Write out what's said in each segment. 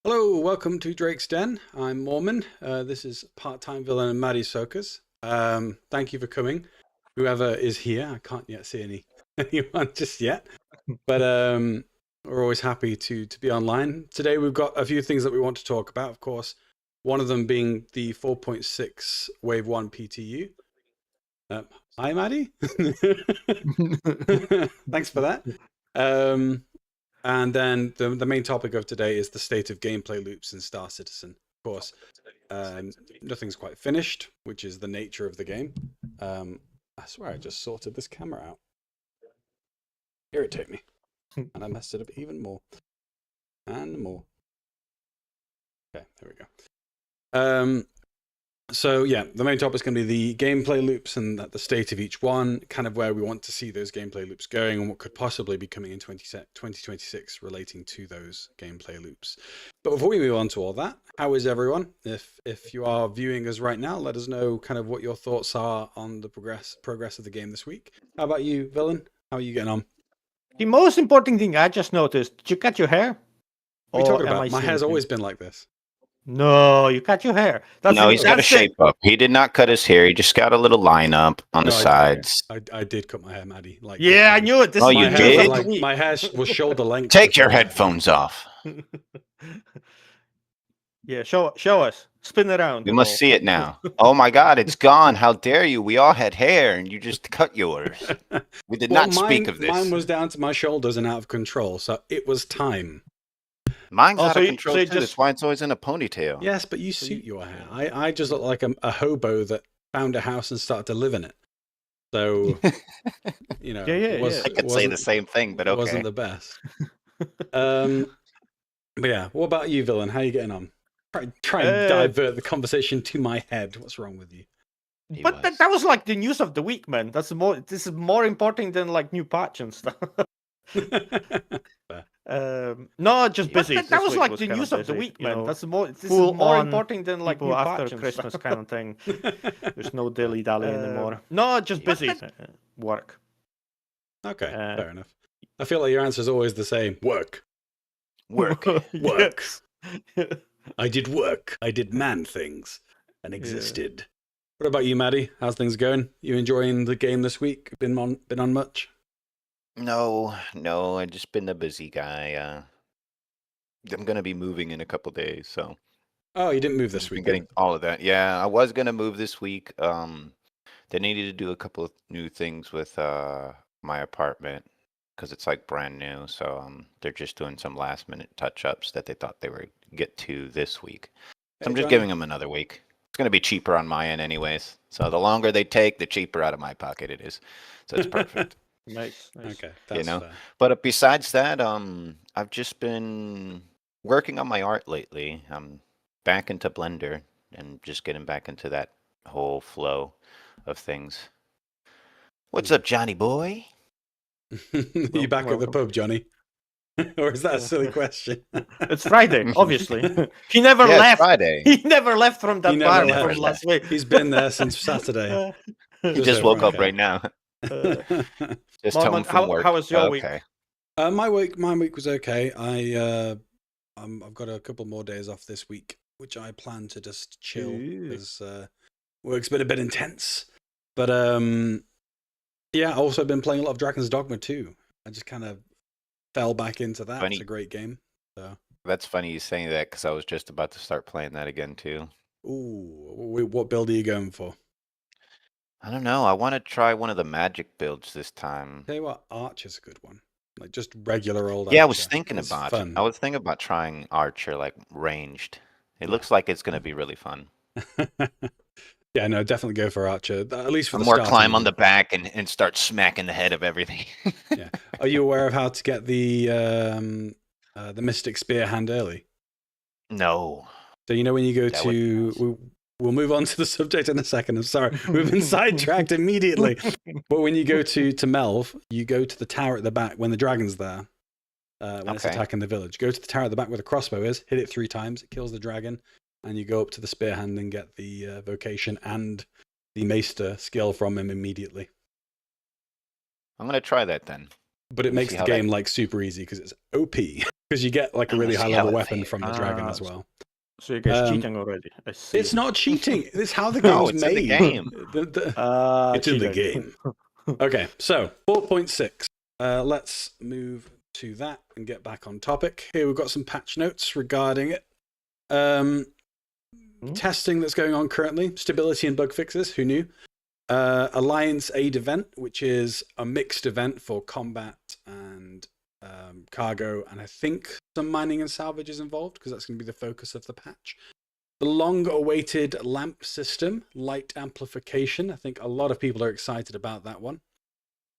Hello, welcome to Drake's Den. I'm Mormon. This is part-time villain and Maddie Sokas. Thank you for coming. Whoever is here, I can't yet see anyone just yet, but we're always happy to be online. Today we've got a few things that we want to talk about, of course. One of them being the 4.6 Wave 1 PTU. Hi, Maddie. Thanks for that. And then the main topic of today is the state of gameplay loops in Star Citizen. Of course, nothing's quite finished, which is the nature of the game. I swear I just sorted this camera out. Irritate me. And I messed it up even more. And more. Okay, there we go. So yeah, the main topic is going to be the gameplay loops and the state of each one, kind of where we want to see those gameplay loops going and what could possibly be coming in 2026 relating to those gameplay loops. But before we move on to all that, how is everyone? If you are viewing us right now, let us know kind of what your thoughts are on the progress of the game this week. How about you, Villain? How are you getting on? The most important thing I just noticed, did you cut your hair? What are you talking about? My hair's always been like this. No, you cut your hair. No, he's got a shape up. He did not cut his hair. He just got a little line up on the sides. I did cut my hair, Maddie. Like, yeah, I knew it. Oh, you did? My hair was shoulder length. Take your headphones off. Yeah, show us. Spin it around. You must see it now. Oh my God, it's gone. How dare you? We all had hair and you just cut yours. We did not speak of this. Mine was down to my shoulders and out of control, so it was time. Mine's out of control too. That's why it's always in a ponytail. Yes, but you suit your hair. I just look like a hobo that found a house and started to live in it. So, you know, I could say the same thing, but okay. It wasn't the best. But yeah, what about you, Villain? How are you getting on? Try and divert the conversation to my head. What's wrong with you? But that was like the news of the week, man. This is more important than like new patch and stuff. No, just busy. That was like the news of the week, man. This is more important than like new after Christmas kind of thing. There's no dilly dally anymore. No, just busy. Work. Okay, fair enough. I feel like your answer is always the same. Work. Work. Work. I did work. I did man things and existed. What about you, Maddie? How's things going? You enjoying the game this week? Been on much? No, I've just been a busy guy. I'm gonna be moving in a couple days, so. Oh, you didn't move this week? Getting all of that. Yeah, I was gonna move this week. They needed to do a couple of new things with my apartment because it's like brand new. So they're just doing some last minute touch ups that they thought they were get to this week. So I'm just giving them another week. It's gonna be cheaper on my end, anyways. So the longer they take, the cheaper out of my pocket it is. So it's perfect. Nice. Okay, that's fair. But besides that, I've just been working on my art lately. I'm back into Blender and just getting back into that whole flow of things. What's up, Johnny boy? You back at the pub, Johnny? Or is that a silly question? It's Friday, obviously. He never left. Friday. He never left from that bar from last week. He's been there since Saturday. He just woke up right now. Just home from work. How was your week? My week was okay. I've got a couple more days off this week, which I plan to just chill because work's been a bit intense. But yeah, I've also been playing a lot of Dragon's Dogma too. I just kind of fell back into that. It's a great game. So. That's funny you saying that because I was just about to start playing that again too. Ooh, what build are you going for? I don't know. I want to try one of the magic builds this time. Tell you what, Archer's a good one. Like just regular old Yeah, Archer. I was thinking about it. I was thinking about trying Archer, like ranged. It looks like it's going to be really fun. Yeah, no, definitely go for Archer. At least for the more climb on the back and start smacking the head of everything. Yeah. Are you aware of how to get the Mystic Spear hand early? No. So you know when you go to... We'll move on to the subject in a second. I'm sorry. We've been sidetracked immediately. But when you go to Melv, you go to the tower at the back when the dragon's there. When it's attacking the village. Go to the tower at the back where the crossbow is, hit it 3 times, it kills the dragon, and you go up to the spear hand and get the vocation and the maester skill from him immediately. I'm going to try that then. But it makes the game like super easy because it's OP. Because you get like a really high level weapon from the dragon as well. So you guys cheating already? I see. It's not cheating. It's how the game's made. In the game. It's in the game. Okay, so 4.6. Let's move to that and get back on topic. Here we've got some patch notes regarding it. Testing that's going on currently. Stability and bug fixes. Who knew? Alliance Aid event, which is a mixed event for combat and cargo, and I think some mining and salvage is involved because that's going to be the focus of the patch. The long-awaited lamp system, light amplification. I think a lot of people are excited about that one.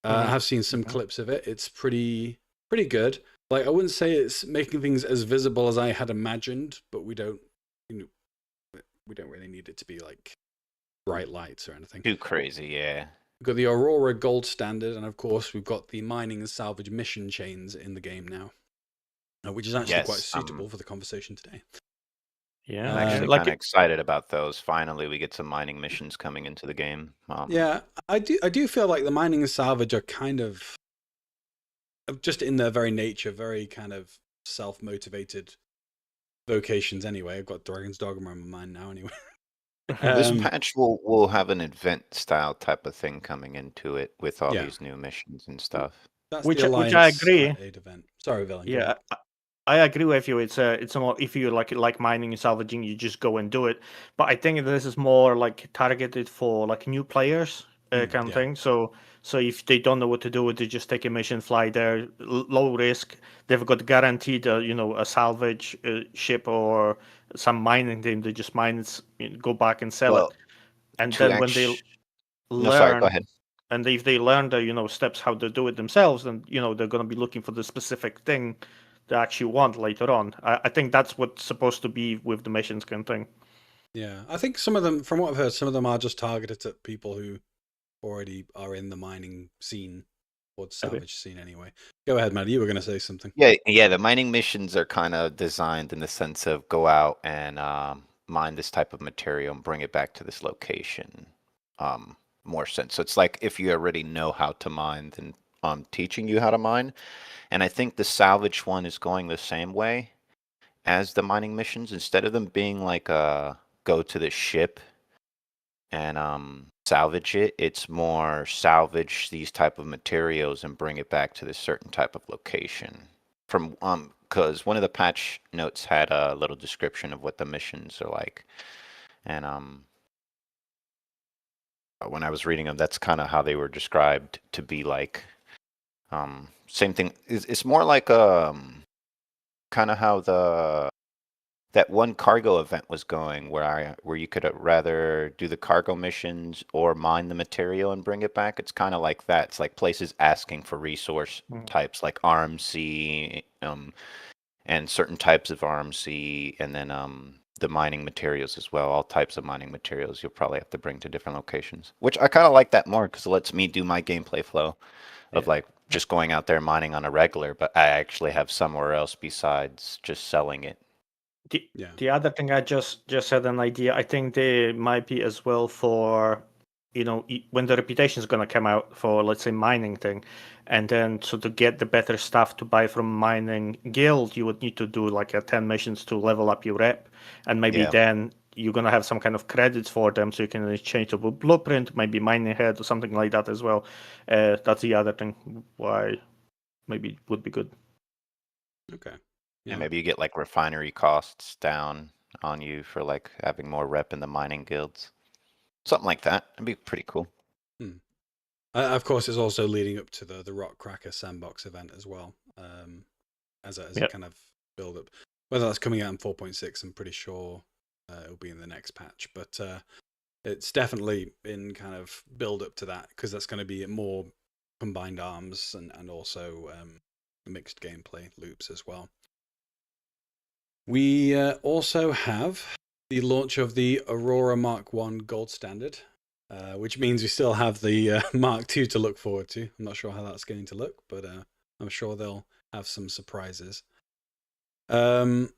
I have seen some clips of it. It's pretty good. Like, I wouldn't say it's making things as visible as I had imagined, but we don't really need it to be like bright lights or anything. Too crazy, yeah. We've got the Aurora Gold Standard, and of course, we've got the mining and salvage mission chains in the game now, which is actually quite suitable for the conversation today. Yeah, I'm actually kind of excited about those. Finally, we get some mining missions coming into the game. Yeah, I do feel like the mining and salvage are kind of just in their very nature, very kind of self-motivated vocations anyway. I've got Dragon's Dogma on my mind now anyway. This patch will have an event-style type of thing coming into it with all these new missions and stuff. That's which I agree. Event. Sorry, Villain. Yeah, I agree with you. It's a more, if you like mining and salvaging, you just go and do it. But I think this is more like targeted for like new players kind of thing. So if they don't know what to do, they just take a mission, fly there, low risk. They've got guaranteed, a salvage ship or some mining thing. They just mine it, go back and sell it. And then when they learn, go ahead. And if they learn the steps how to do it themselves, then they're going to be looking for the specific thing they actually want later on. I think that's what's supposed to be with the missions kind of thing. Yeah, I think some of them, from what I've heard, some of them are just targeted at people who already are in the mining scene or the salvage scene anyway. Go ahead, Matt. You were going to say something. Yeah. The mining missions are kind of designed in the sense of go out and mine this type of material and bring it back to this location. More sense. So it's like if you already know how to mine, then I'm teaching you how to mine. And I think the salvage one is going the same way as the mining missions. Instead of them being like go to the ship and salvage it, it's more salvage these type of materials and bring it back to this certain type of location. From because one of the patch notes had a little description of what the missions are like, and when I was reading them, that's kind of how they were described to be like. Same thing. It's more like kind of how the that one cargo event was going where you could rather do the cargo missions or mine the material and bring it back. It's kind of like that. It's like places asking for resource types like RMC, and certain types of RMC, and then the mining materials as well. All types of mining materials you'll probably have to bring to different locations, which I kind of like that more because it lets me do my gameplay flow of like just going out there mining on a regular, but I actually have somewhere else besides just selling it. The other thing I just had an idea. I think they might be as well for, when the reputation is going to come out for, let's say, mining thing, and then so to get the better stuff to buy from mining guild, you would need to do like 10 missions to level up your rep, and maybe then you're going to have some kind of credits for them, so you can exchange to a blueprint, maybe mining head or something like that as well. That's the other thing why maybe it would be good. Okay. Yeah, maybe you get like refinery costs down on you for like having more rep in the mining guilds. Something like that. It'd be pretty cool. Of course, it's also leading up to the Rock Cracker Sandbox event as well, as a kind of build up. Whether that's coming out in 4.6, I'm pretty sure it'll be in the next patch, but it's definitely in kind of build up to that because that's going to be more combined arms and also mixed gameplay loops as well. We also have the launch of the Aurora Mark 1 Gold Standard, which means we still have the Mark 2 to look forward to. I'm not sure how that's going to look, but I'm sure they'll have some surprises. It's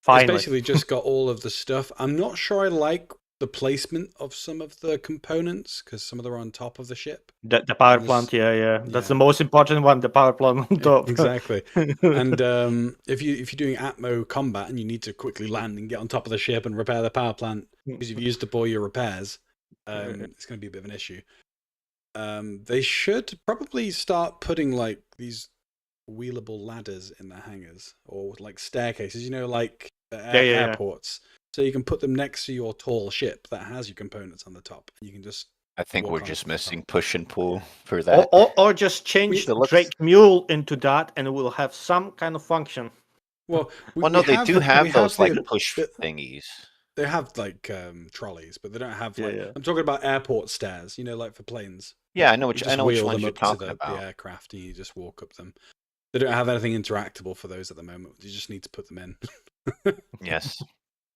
basically just got all of the stuff. I'm not sure I like the placement of some of the components because some of them are on top of the ship. The power plant, that's the most important one. The power plant on top. Exactly. And if you're doing Atmo combat and you need to quickly land and get on top of the ship and repair the power plant because you've used up all your repairs, it's going to be a bit of an issue. They should probably start putting like these wheelable ladders in the hangars or like staircases. Like airports. So you can put them next to your tall ship that has your components on the top. And you can just. I think we're just missing push and pull for that. Or just change Drake Mule into that, and it will have some kind of function. Well, they do have those like push thingies. They have like trolleys, but they don't have like. I'm talking about airport stairs. Like for planes. Yeah, I know which ones you're talking about. The aircraft, and you just walk up them. They don't have anything interactable for those at the moment. You just need to put them in. Yes.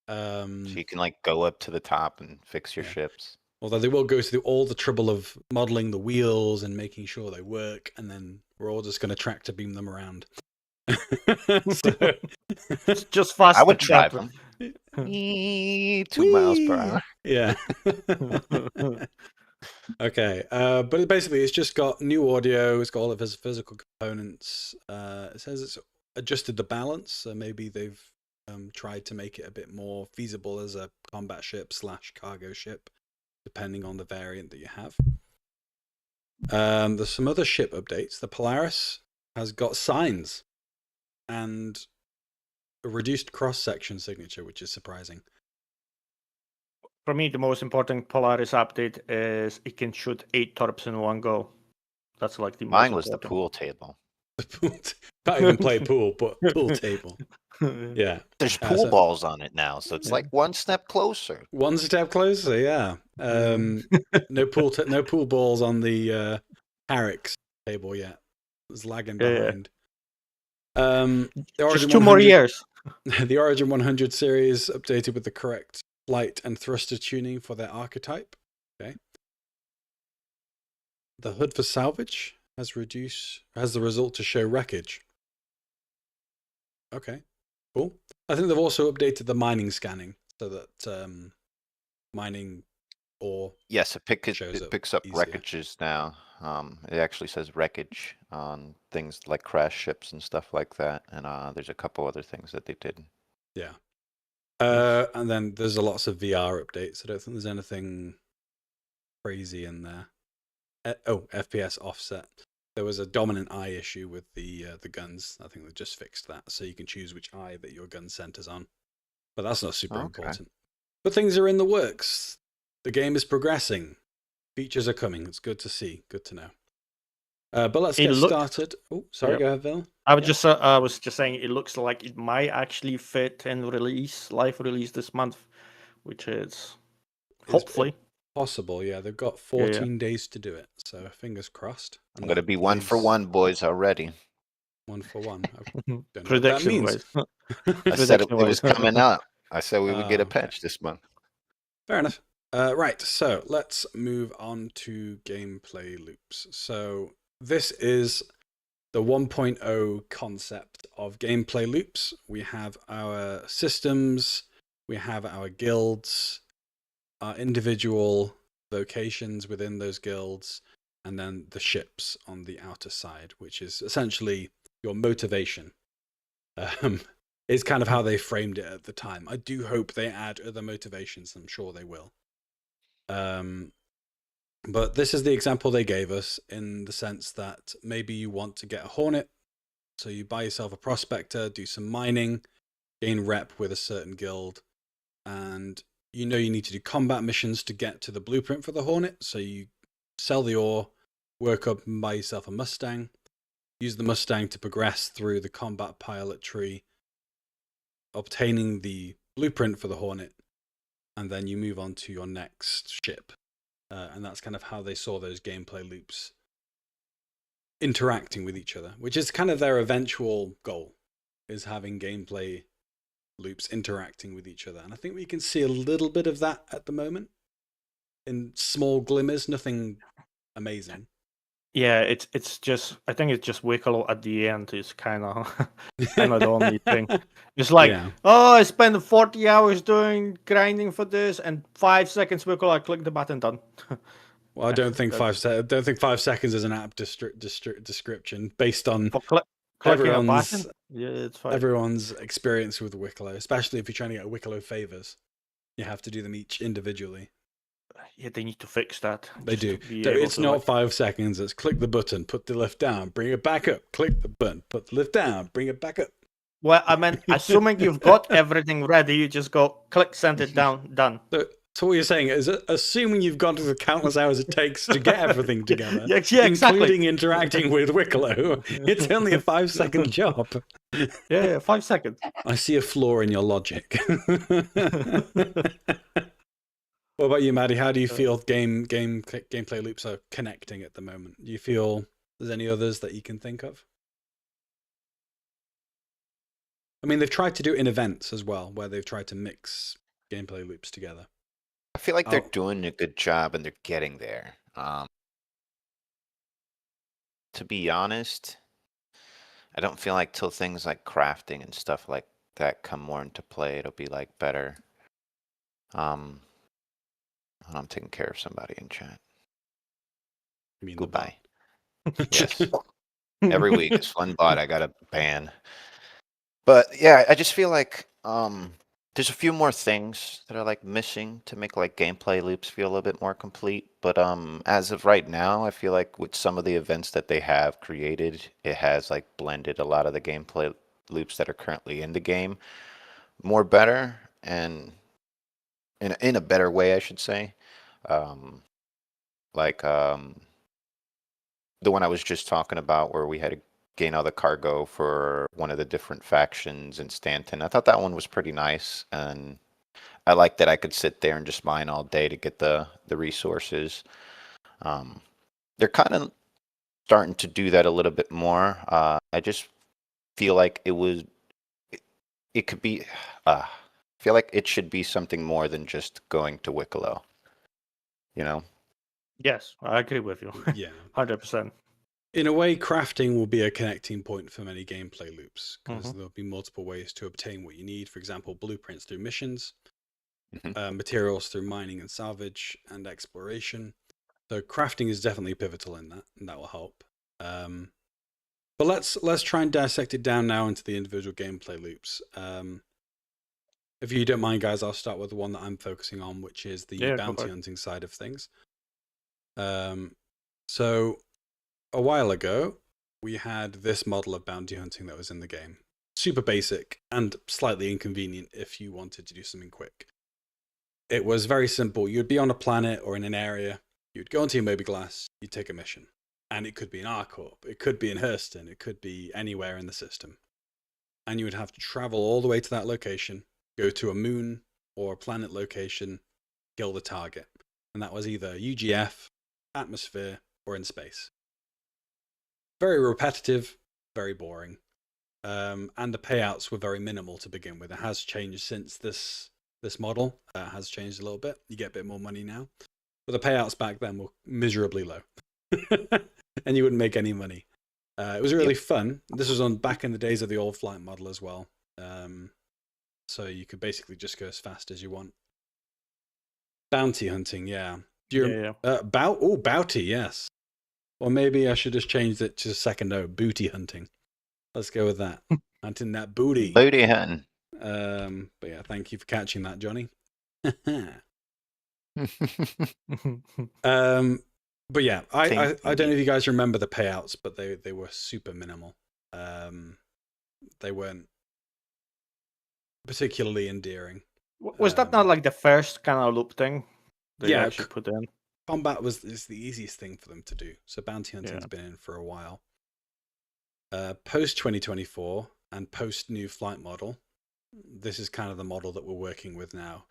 So you can like go up to the top and fix your ships. Although they will go through all the trouble of modeling the wheels and making sure they work, and then we're all just going to tractor beam them around. Just fast. I would drive them. 2 miles per hour. Yeah. Okay. But basically, it's just got new audio. It's got all of his physical components. It says it's adjusted the balance, so maybe they've tried to make it a bit more feasible as a combat ship / cargo ship, depending on the variant that you have. There's some other ship updates. The Polaris has got signs and a reduced cross-section signature, which is surprising. For me, the most important Polaris update is it can shoot 8 torps in one go. That's like the Mine was the pool table. Can't even play pool, but pool table. Yeah. There's pool balls on it now, so it's like one step closer. One step closer, yeah. No pool balls on the Carrick's table yet. It was lagging behind. Just 2 more years. The Origin 100 series updated with the correct flight and thruster tuning for their archetype. Okay. The HUD for salvage has the result to show wreckage. Okay, cool. I think they've also updated the mining scanning so that mining ore. Yes, it picks up easier. wreckages now. It actually says wreckage on things like crash ships and stuff like that. And there's a couple other things that they did. Yeah. And then there's lots of VR updates. I don't think there's anything crazy in there. FPS offset. There was a dominant eye issue with the guns. I think they just fixed that, so you can choose which eye that your gun centers on. But that's not super important. But things are in the works. The game is progressing. Features are coming. It's good to see. Good to know. But let's get started. Oh, sorry, go ahead, Phil. I was just saying it looks like it might actually fit in live release this month, which is hopefully possible. Yeah, they've got 14 days to do it, so fingers crossed. I'm going to be 1 for 1, boys, already. 1 for 1. I don't know Prediction what that means. I said it was coming out. I said we would get a patch this month. Fair enough. Right, so let's move on to gameplay loops. So this is the 1.0 concept of gameplay loops. We have our systems, we have our guilds, our individual locations within those guilds, and then the ships on the outer side, which is essentially your motivation. Is kind of how they framed it at the time. I do hope they add other motivations. I'm sure they will. But this is the example they gave us, in the sense that maybe you want to get a Hornet, so you buy yourself a prospector, do some mining, gain rep with a certain guild, and you know you need to do combat missions to get to the blueprint for the Hornet, so you sell the ore, work up and buy yourself a Mustang, use the Mustang to progress through the combat pilot tree, obtaining the blueprint for the Hornet, and then you move on to your next ship. And that's kind of how they saw those gameplay loops interacting with each other, which is kind of their eventual goal, is having gameplay loops interacting with each other. And I think we can see a little bit of that at the moment in small glimmers, nothing amazing. Yeah, it's just, I think it's just Wicklow at the end is kind of the only thing. It's like, oh, I spent 40 hours doing grinding for this, and 5 seconds Wicklow, I click the button, done. Well, I don't think 5 seconds is an apt description based on everyone's experience with Wicklow, especially if you're trying to get Wicklow favors. You have to do them each individually. Yeah, they need to fix that. They do. It's not 5 seconds. It's click the button, put the lift down, bring it back up. Click the button, put the lift down, bring it back up. Well, I mean, assuming you've got everything ready, you just go click, send it down, done. So what you're saying is, assuming you've gone to the countless hours it takes to get everything together, yeah, exactly, including interacting with Wicklow, it's only a 5-second job. Yeah, 5 seconds. I see a flaw in your logic. What about you, Maddie? How do you feel gameplay loops are connecting at the moment? Do you feel there's any others that you can think of? I mean, they've tried to do it in events as well, where they've tried to mix gameplay loops together. I feel like they're doing a good job and they're getting there. To be honest, I don't feel like till things like crafting and stuff like that come more into play, it'll be like better. I'm taking care of somebody in chat. You mean goodbye? Yes. Every week it's one bot I gotta ban. But yeah, I just feel like there's a few more things that are like missing to make like gameplay loops feel a little bit more complete. But as of right now, I feel like with some of the events that they have created, it has like blended a lot of the gameplay loops that are currently in the game more better, and in a better way, I should say. The one I was just talking about, where we had to gain all the cargo for one of the different factions in Stanton. I thought that one was pretty nice, and I like that I could sit there and just mine all day to get the resources. They're kind of starting to do that a little bit more. I just feel like it could be. I feel like it should be something more than just going to Wicklow. You know? Yes, I agree with you. Yeah, 100%. In a way, crafting will be a connecting point for many gameplay loops, because there'll be multiple ways to obtain what you need. For example, blueprints through missions, materials through mining and salvage, and exploration. So crafting is definitely pivotal in that, and that will help. But let's try and dissect it down now into the individual gameplay loops. If you don't mind, guys, I'll start with the one that I'm focusing on, which is the bounty hunting side of things. So a while ago, we had this model of bounty hunting that was in the game. Super basic and slightly inconvenient if you wanted to do something quick. It was very simple. You'd be on a planet or in an area. You'd go onto your moby glass. You'd take a mission. And it could be in Arcorp, it could be in Hurston, it could be anywhere in the system. And you would have to travel all the way to that location, go to a moon or a planet location, kill the target. And that was either UGF, atmosphere, or in space. Very repetitive, very boring. And the payouts were very minimal to begin with. It has changed since this model. Has changed a little bit. You get a bit more money now. But the payouts back then were miserably low. And you wouldn't make any money. It was really fun. This was on back in the days of the old flight model as well. So you could basically just go as fast as you want. Bounty hunting, yeah. Bounty, yes. Or maybe I should just change it to second O, booty hunting. Let's go with that. Hunting that booty. Booty hunting. But yeah, thank you for catching that, Johnny. But yeah, I don't know if you guys remember the payouts, but they were super minimal. They weren't particularly endearing. Was that not like the first kind of loop thing they actually put in? Combat is the easiest thing for them to do. So bounty hunting's been in for a while. Post 2024 and post new flight model, this is kind of the model that we're working with now.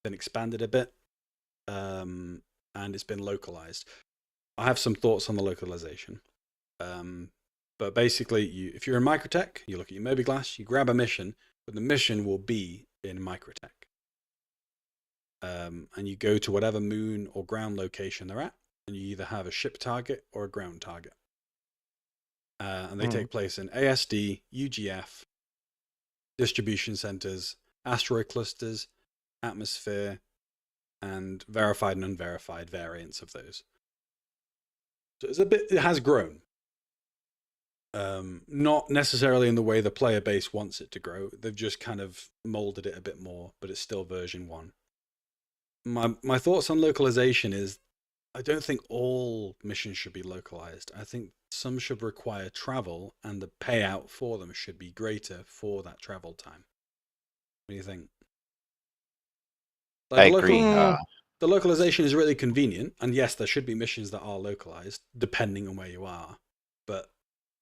Been expanded a bit. And it's been localized. I have some thoughts on the localization. But basically, if you're in Microtech, you look at your Mobiglass, you grab a mission, but the mission will be in Microtech. And you go to whatever moon or ground location they're at, and you either have a ship target or a ground target. And they take place in ASD, UGF, distribution centers, asteroid clusters, atmosphere, and verified and unverified variants of those. So it has grown. Not necessarily in the way the player base wants it to grow. They've just kind of molded it a bit more, but it's still version 1. My thoughts on localization is I don't think all missions should be localized. I think some should require travel, and the payout for them should be greater for that travel time. What do you think? I agree. The localization is really convenient, and yes, there should be missions that are localized depending on where you are. But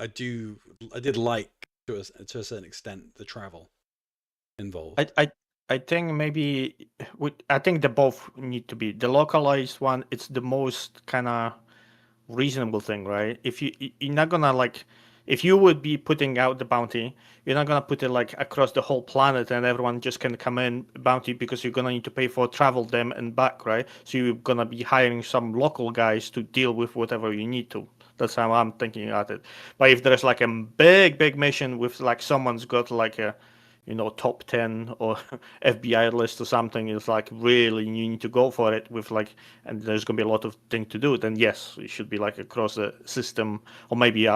I did like to a certain extent the travel involved. I think maybe I think they both need to be the localized one. It's the most kind of reasonable thing, right? If you're not gonna like. If you would be putting out the bounty, you're not going to put it like across the whole planet and everyone just can come in bounty because you're going to need to pay for travel them and back, right? So you're going to be hiring some local guys to deal with whatever you need to. That's how I'm thinking about it. But if there's like a big mission with like someone's got like a, top 10 or FBI list or something, it's like really you need to go for it with like, and there's going to be a lot of things to do, then yes, it should be like across the system or maybe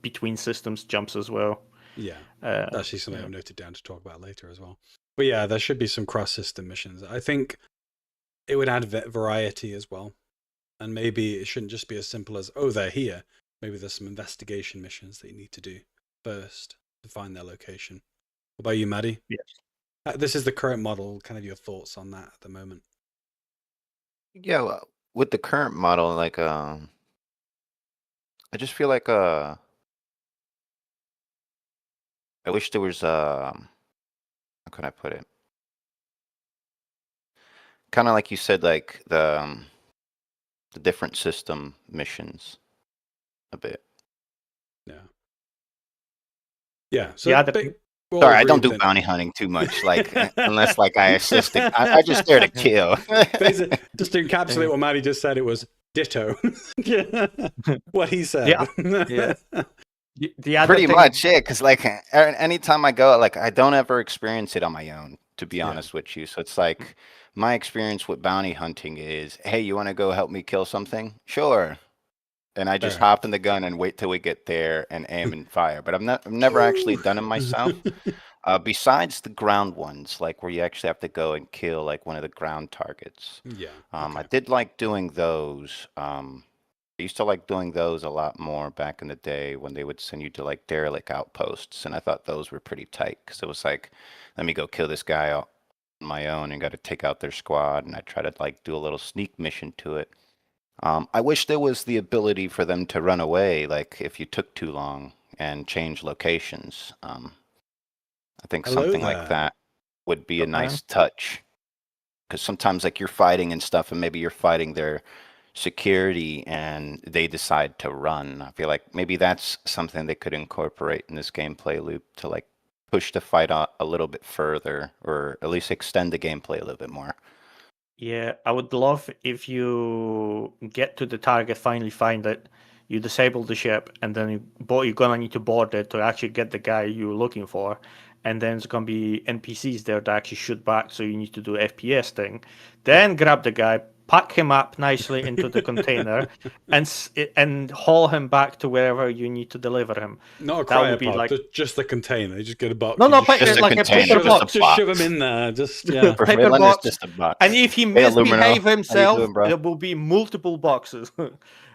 between systems jumps as well. Yeah, that's actually something I've noted down to talk about later as well. But yeah, there should be some cross-system missions. I think it would add variety as well. And maybe it shouldn't just be as simple as, oh, they're here. Maybe there's some investigation missions that you need to do first to find their location. What about you, Maddie? Yes. This is the current model. Kind of your thoughts on that at the moment? Yeah, well, with the current model, like, I just feel like, I wish there was, how can I put it? Kind of like you said, like the different system missions a bit. Yeah. So sorry, I don't do bounty hunting too much, like unless like I assist. I just there to kill. Just to encapsulate what Maddie just said, it was ditto. What he said. Yeah. Pretty much, yeah. Because like anytime I go, like I don't ever experience it on my own. To be honest with you, so it's like my experience with bounty hunting is, hey, you want to go help me kill something? Sure. And I just hop in the gun and wait till we get there and aim and fire. But I've never actually done it myself. Besides the ground ones, like where you actually have to go and kill like one of the ground targets. Yeah. I did like doing those. I used to like doing those a lot more back in the day when they would send you to like derelict outposts. And I thought those were pretty tight because it was like, let me go kill this guy on my own and got to take out their squad. And I try to like do a little sneak mission to it. I wish there was the ability for them to run away, like if you took too long and change locations. I think something like that would be a nice touch. Because sometimes like you're fighting and stuff, and maybe you're fighting their security and they decide to run. I feel like maybe that's something they could incorporate in this gameplay loop to like push the fight a little bit further, or at least extend the gameplay a little bit more. Yeah, I would love if you get to the target, finally find it, you disable the ship, and then you're gonna need to board it to actually get the guy you're looking for, and then there's gonna be NPCs there to actually shoot back, so you need to do FPS thing. Then grab the guy, pack him up nicely into the container, and haul him back to wherever you need to deliver him. Not a cryopod, like just the container. You just get a box. No, just like a paper box. Just shove him in there. Just yeah, paper box. Just a box. And if he misbehave himself, there will be multiple boxes.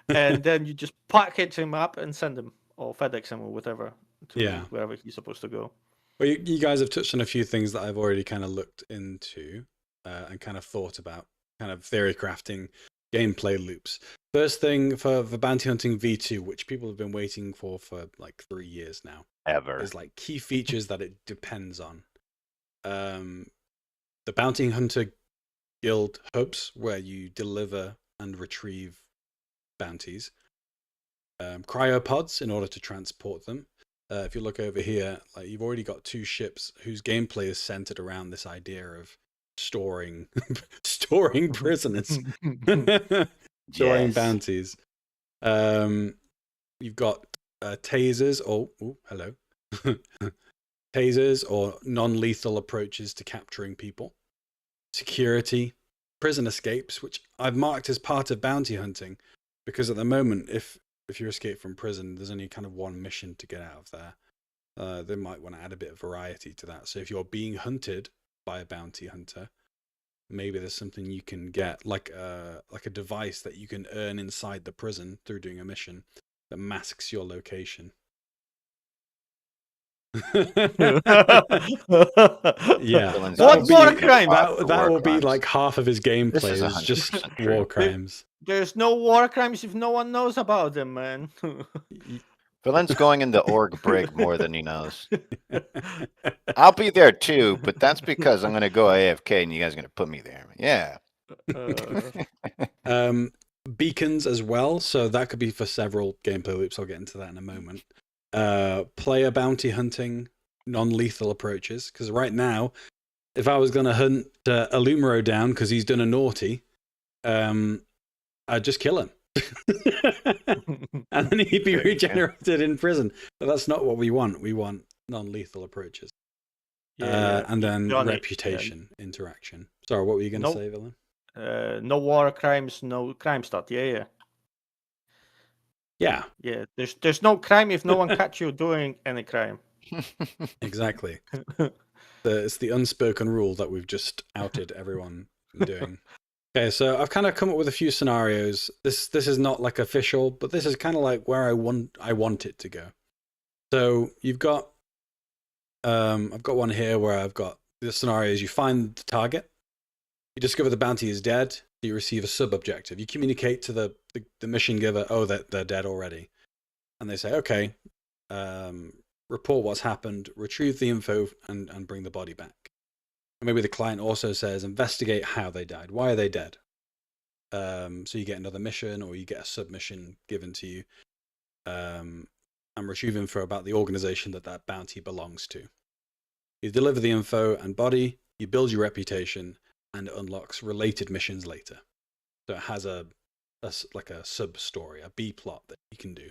And then you just package him up and send him, or FedEx him, or whatever, to wherever he's supposed to go. Well, you guys have touched on a few things that I've already kind of looked into and kind of thought about, kind of theory crafting gameplay loops. First thing for Bounty Hunting V2, which people have been waiting for like 3 years now. Is like key features that it depends on. The Bounty Hunter Guild hubs, where you deliver and retrieve bounties. Cryopods in order to transport them. If you look over here, like you've already got 2 ships whose gameplay is centered around this idea of storing prisoners, storing bounties. You've got tasers. Hello. Tasers or non-lethal approaches to capturing people. Security, prison escapes, which I've marked as part of bounty hunting, because at the moment, if you escape from prison, there's only kind of one mission to get out of there. They might want to add a bit of variety to that. So if you're being hunted by a bounty hunter, maybe there's something you can get, like a device that you can earn inside the prison through doing a mission that masks your location. Yeah, what war crime? That will be like half of his gameplay is just war crimes. There's no war crimes if no one knows about them, man. Villain's going into org brig more than he knows. I'll be there too, but that's because I'm going to go AFK and you guys are going to put me there. Yeah. Beacons as well, so that could be for several gameplay loops. I'll get into that in a moment. Player bounty hunting, non-lethal approaches, because right now, if I was going to hunt Illumero down because he's done a naughty, I'd just kill him. And then he'd be regenerated in prison. But that's not what we want. We want non-lethal approaches. And then reputation interaction. Sorry, what were you going to say, Villain? No war crimes, no crime stat. Yeah. There's no crime if no one catch you doing any crime. Exactly. It's the unspoken rule that we've just outed everyone doing. Okay, so I've kind of come up with a few scenarios. This is not like official, but this is kind of like where I want it to go. So you've got I've got one here where I've got the scenarios. You find the target, you discover the bounty is dead, you receive a sub-objective. You communicate to the mission giver, they're dead already. And they say, okay, report what's happened, retrieve the info, and bring the body back. And maybe the client also says, investigate how they died. Why are they dead? So you get another mission, or you get a submission given to you, and retrieve info about the organization that bounty belongs to. You deliver the info and body, you build your reputation, and it unlocks related missions later. So it has like a sub-story, a B-plot that you can do.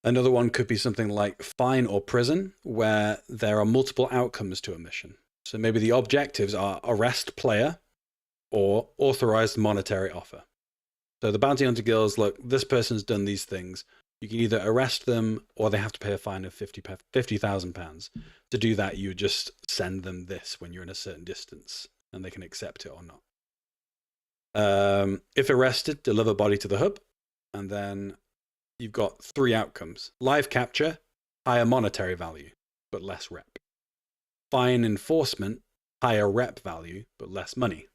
Another one could be something like fine or prison, where there are multiple outcomes to a mission. So maybe the objectives are arrest player or authorized monetary offer. So the bounty hunter guilds, look, this person's done these things. You can either arrest them or they have to pay a fine of £50,000. To do that, you just send them this when you're in a certain distance, and they can accept it or not. If arrested, deliver body to the hub, and then you've got 3 outcomes. Live capture, higher monetary value, but less rep. Fine enforcement, higher rep value, but less money.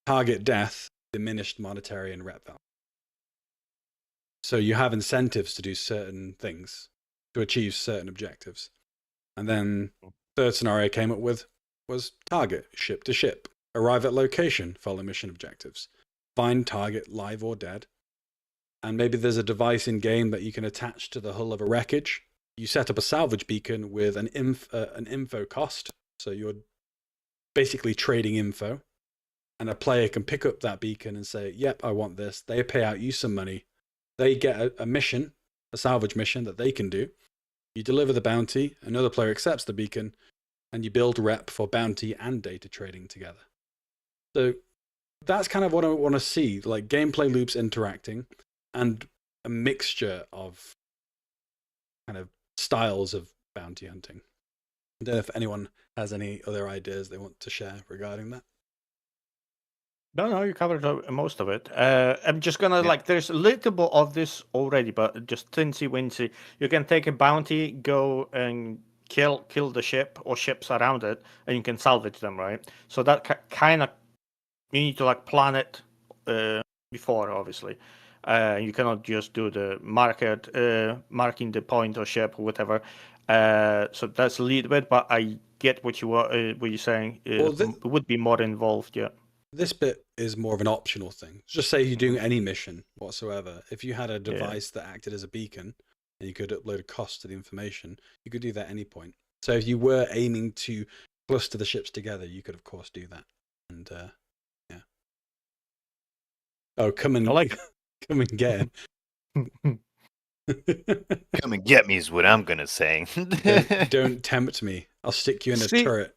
Target death, diminished monetary and rep value. So you have incentives to do certain things to achieve certain objectives. And then third scenario I came up with was target, ship to ship, arrive at location, follow mission objectives, find target live or dead. And maybe there's a device in game that you can attach to the hull of a wreckage. You set up a salvage beacon with an info cost. So you're basically trading info. And a player can pick up that beacon and say, yep, I want this. They pay out you some money. They get a mission, a salvage mission that they can do. You deliver the bounty, another player accepts the beacon, and you build rep for bounty and data trading together. So that's kind of what I want to see, like gameplay loops interacting and a mixture of kind of styles of bounty hunting. I don't know if anyone has any other ideas they want to share regarding that. No, you covered most of it. I'm just gonna there's a little bit of this already, but just tinsy-wincy. You can take a bounty, go and kill the ship or ships around it, and you can salvage them, right? So that kind of, you need to like plan it before, obviously. You cannot just do the marking the point or ship or whatever. So that's a little bit, but I get what you're saying. It would be more involved, yeah. This bit is more of an optional thing. Just say you're doing any mission whatsoever. If you had a device that acted as a beacon and you could upload a cost to the information, you could do that at any point. So if you were aiming to cluster the ships together, you could of course do that. And yeah. Oh, come and come and get him. Come and get me is what I'm gonna say. Don't tempt me. I'll stick you in a turret.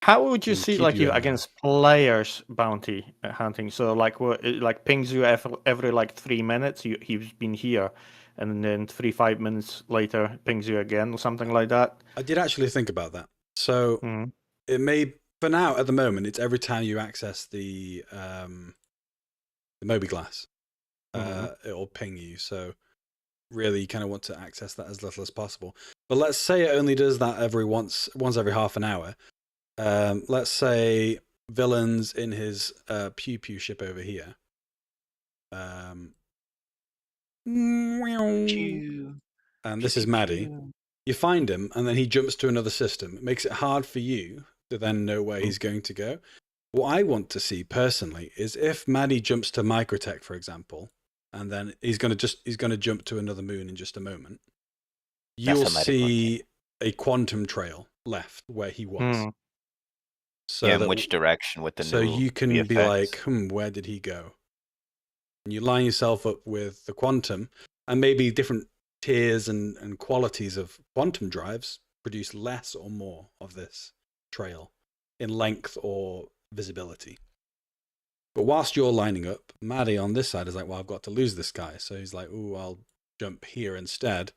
How would you see you against players bounty hunting? So it pings you every 3 minutes. He's been here, and then 5 minutes later pings you again or something like that. I did actually think about that. So it may, for now at the moment, it's every time you access the Moby Glass, it'll ping you. So really, you kind of want to access that as little as possible. But let's say it only does that once every half an hour. Let's say villain's in his pew pew ship over here. And this is Maddie. You find him, and then he jumps to another system. It makes it hard for you to then know where he's going to go. What I want to see personally is if Maddie jumps to Microtech, for example, and then he's going to jump to another moon in just a moment. You'll see a quantum trail left where he was. So in which direction with the so you can be like, where did he go? And you line yourself up with the quantum, and maybe different tiers and qualities of quantum drives produce less or more of this trail in length or visibility. But whilst you're lining up, Maddie on this side is like, well, I've got to lose this guy. So he's like, ooh, I'll jump here instead.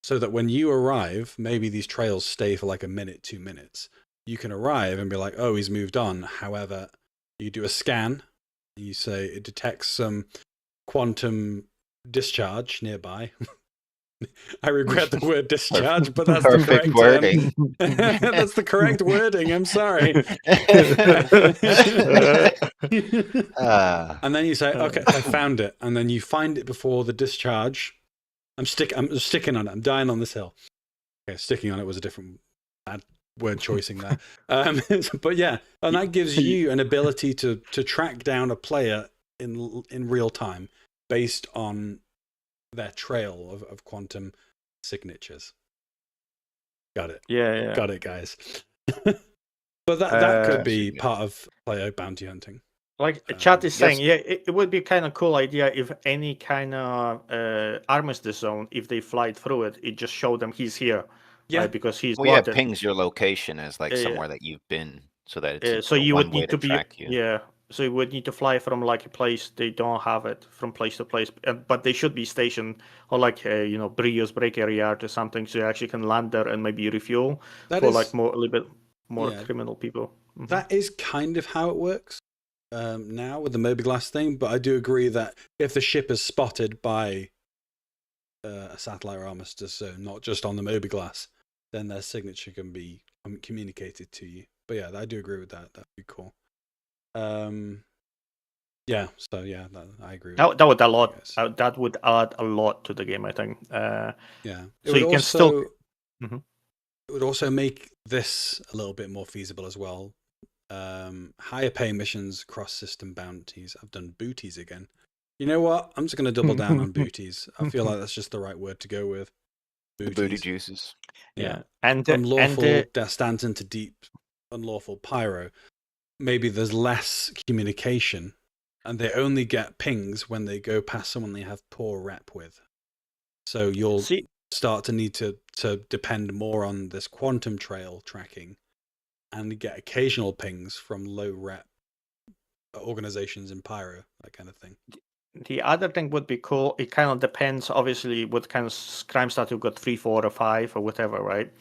So that when you arrive, maybe these trails stay for like a minute, 2 minutes. You can arrive and be like, oh, he's moved on. However, you do a scan. You say it detects some quantum discharge nearby. I regret the word discharge, but that's the correct wording. That's the correct wording. I'm sorry. And then you say, okay, I found it. And then you find it before the discharge. I'm sticking on it. I'm dying on this hill. Okay, sticking on it was a different bad word choicing there. But yeah, and that gives you an ability to track down a player in real time based on their trail of quantum signatures. Got it. Yeah. Got it, guys. But that could be part of player bounty hunting. Like chat is saying, it would be kind of cool idea if any kind of armistice zone, if they fly through it, it just show them he's here. Yeah, right? Because he's it pings your location as like somewhere that you've been, so that it's so you would need to track you. So you would need to fly from like a place they don't have it from place to place, but they should be stationed or like Brio's breaker yard or something, so you actually can land there and maybe refuel a little bit more criminal people. That is kind of how it works now with the Moby Glass thing, but I do agree that if the ship is spotted by a satellite or armistice zone, not just on the Moby Glass, then their signature can be communicated to you. But yeah, I do agree with that. That'd be cool. Yeah, so yeah, I agree. That would a lot. That would add a lot to the game, I think. Yeah, so you can still. Mm-hmm. It would also make this a little bit more feasible as well. Higher pay missions, cross-system bounties. I've done booties again. You know what? I'm just going to double down on booties. I feel like that's just the right word to go with. Booties. The booty juices. Yeah. And from lawful Stanton to deep unlawful pyro, maybe there's less communication, and they only get pings when they go past someone they have poor rep with. So you'll start to need to depend more on this quantum trail tracking, and get occasional pings from low rep organizations in pyro, that kind of thing. The other thing would be cool. It kind of depends, obviously, what kind of crime stat you've got, 3, 4, or 5, or whatever, right?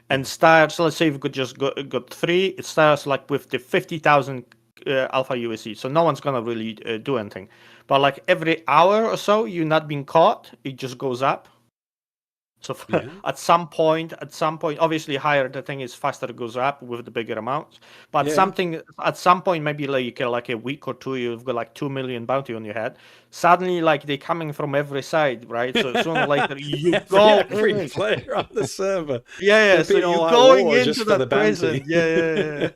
And starts. So let's say you've just got 3. It starts like with the 50,000 alpha USC. So no one's gonna really do anything. But like every hour or so, you're not being caught. It just goes up. So at some point, obviously, higher the thing is, faster it goes up with the bigger amounts. But at some point, maybe like a week or two, you've got like 2 million bounty on your head. Suddenly, like they're coming from every side, right? So sooner or later, you go every player on the server. Yeah. So you're going into the prison. Yeah.